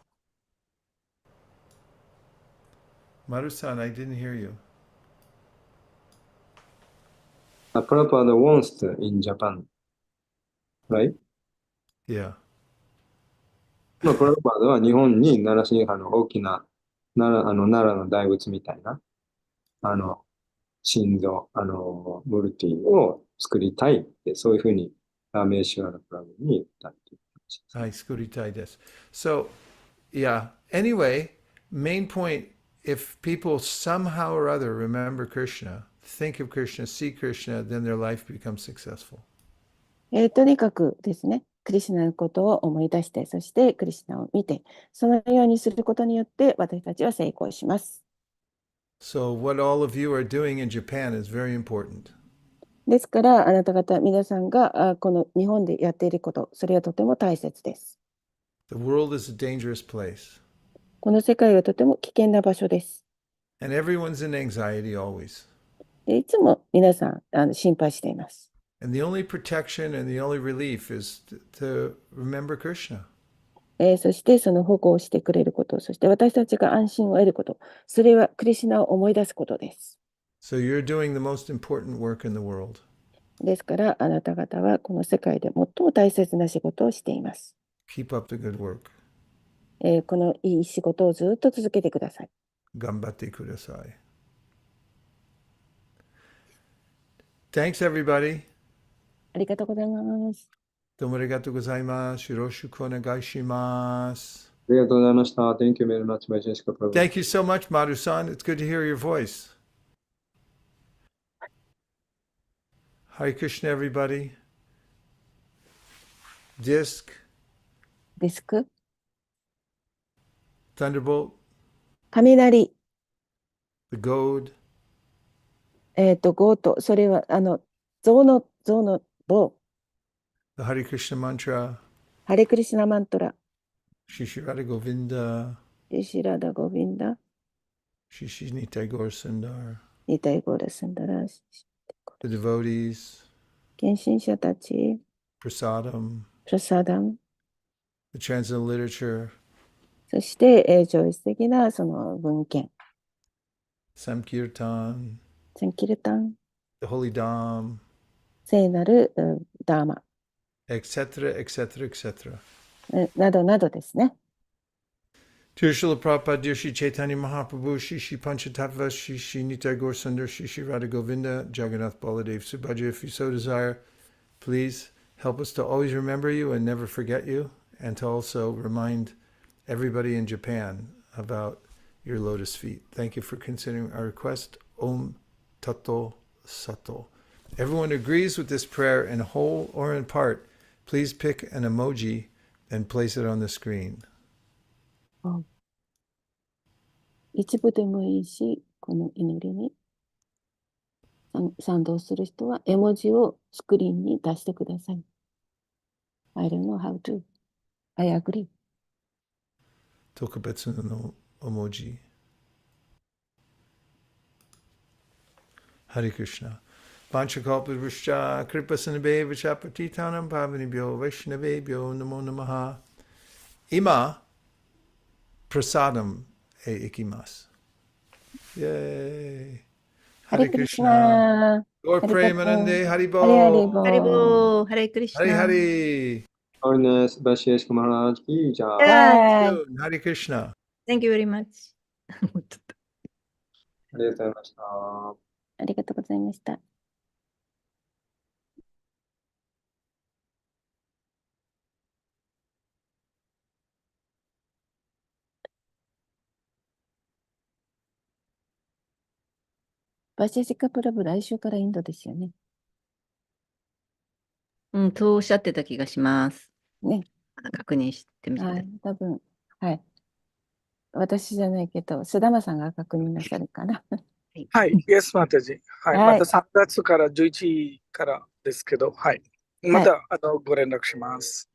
Maru-san, I didn't hear you. Prabhupada wants in Japan, right? Yeah. プラブパードは日本に奈良シンハの大きな奈良の大仏みたいな、あの、心臓、ムルティを作りたいって、そういうふうにラーメーシュアのプラブに言ったっていう話ですね。Hi, skuritai desu. So, yeah. Anyway, main point, if people somehow or other remember Krishna, think of Krishna, see Krishna, then their life becomes successful. とにかくですね、クリシュナのことを思い出して、そしてクリシュナを見て、そのようにすることによって私たちは成功します。So, what all of you are doing in Japan is very important. ですから、あなた方、皆さんがこの日本でやっていること、それはとても大切です。The world is a dangerous place, この世界はとても危険な場所です。and everyone's in anxiety always. でいつも皆さん心配しています。And the only protection and the only relief is to remember Krishna. そしてその保護をしてくれること、そして私たちが安心を得ること、それはクリシュナを思い出すことです。So, you're doing the most important work in the world. ですから、あなた方はこの世界で最も大切な仕事をしています。Keep up the good work. このいい仕事をずっと続けてください。Gambate kudasai. Thanks, everybody. ありがとうございます。どうもありがとうございます。よろしくお願いします。ありがとうございました。Thank you very much, Vaisesika Prabhu. Thank you so much, Maru-san. It's good to hear your voice. Hare Krishna, everybody. Disc, デスク、Thunderbolt, 雷、the Goad, ゴート、それは象の棒、the Hare Krishna mantra, ハレクリシナマントラ、Shishi Radha Govinda, デシラダゴビンダ、Shishi Nitai Gaur Sundar, ニタイゴーラスンダラ、the devotees, 献身者たち、Prasadam, プラサダム、the transcendental literature, そして、上質的なその文献、Samkirtan, センキルタン、the Holy Dham, 聖なるダーマ、etc., etc., etc. などなどですね。Dear Srila Prabhupada, dear Shri Chaitanya Mahaprabhu, Shri Shri Panchatattva, Shri Shri Nitai Gaur Sundar, Shri Shri Radha Govinda, Jagannath Baladev Subhadra, if you so desire, please help us to always remember you and never forget you, and to also remind everybody in Japan about your lotus feet. Thank you for considering our request. Om Tato Sato. Everyone agrees with this prayer in whole or in part. Please pick an emoji and place it on the screen. 一部でもいいし、この祈りに賛同する人は絵文字をスクリーンに出してください。I don't know how to. I agree. Tokubetsu no emoji. Hare Krishna. Vanchakalpavrushya kripasanabhe vachapatitanam pavanibhyo vaishnavebhyo namo namaha. Ima prasadam e ikimasu. Yay. ハレ Hare クリシ Krishna. ナ。 Gaur ありがとう。 Premanande ハレ Haribo. ハリボハリー。ボー、ハレクリシ Hari ナ。 Hari. Holiness, Vaisesika Maharaj ki jai. はい。 Hare Krishna. Thank you very much. もうちょっとありがとうございました。ありがとうございました。バシェシカプラブ来週からインドですよね。そうおっしゃってた気がします。ね。確認してみてください。多分、はい。私じゃないけど、須玉さんが確認なさるかな。はい、Yes、マタジ。はい、はいまた3月から11からですけど、はい。また、ご連絡します。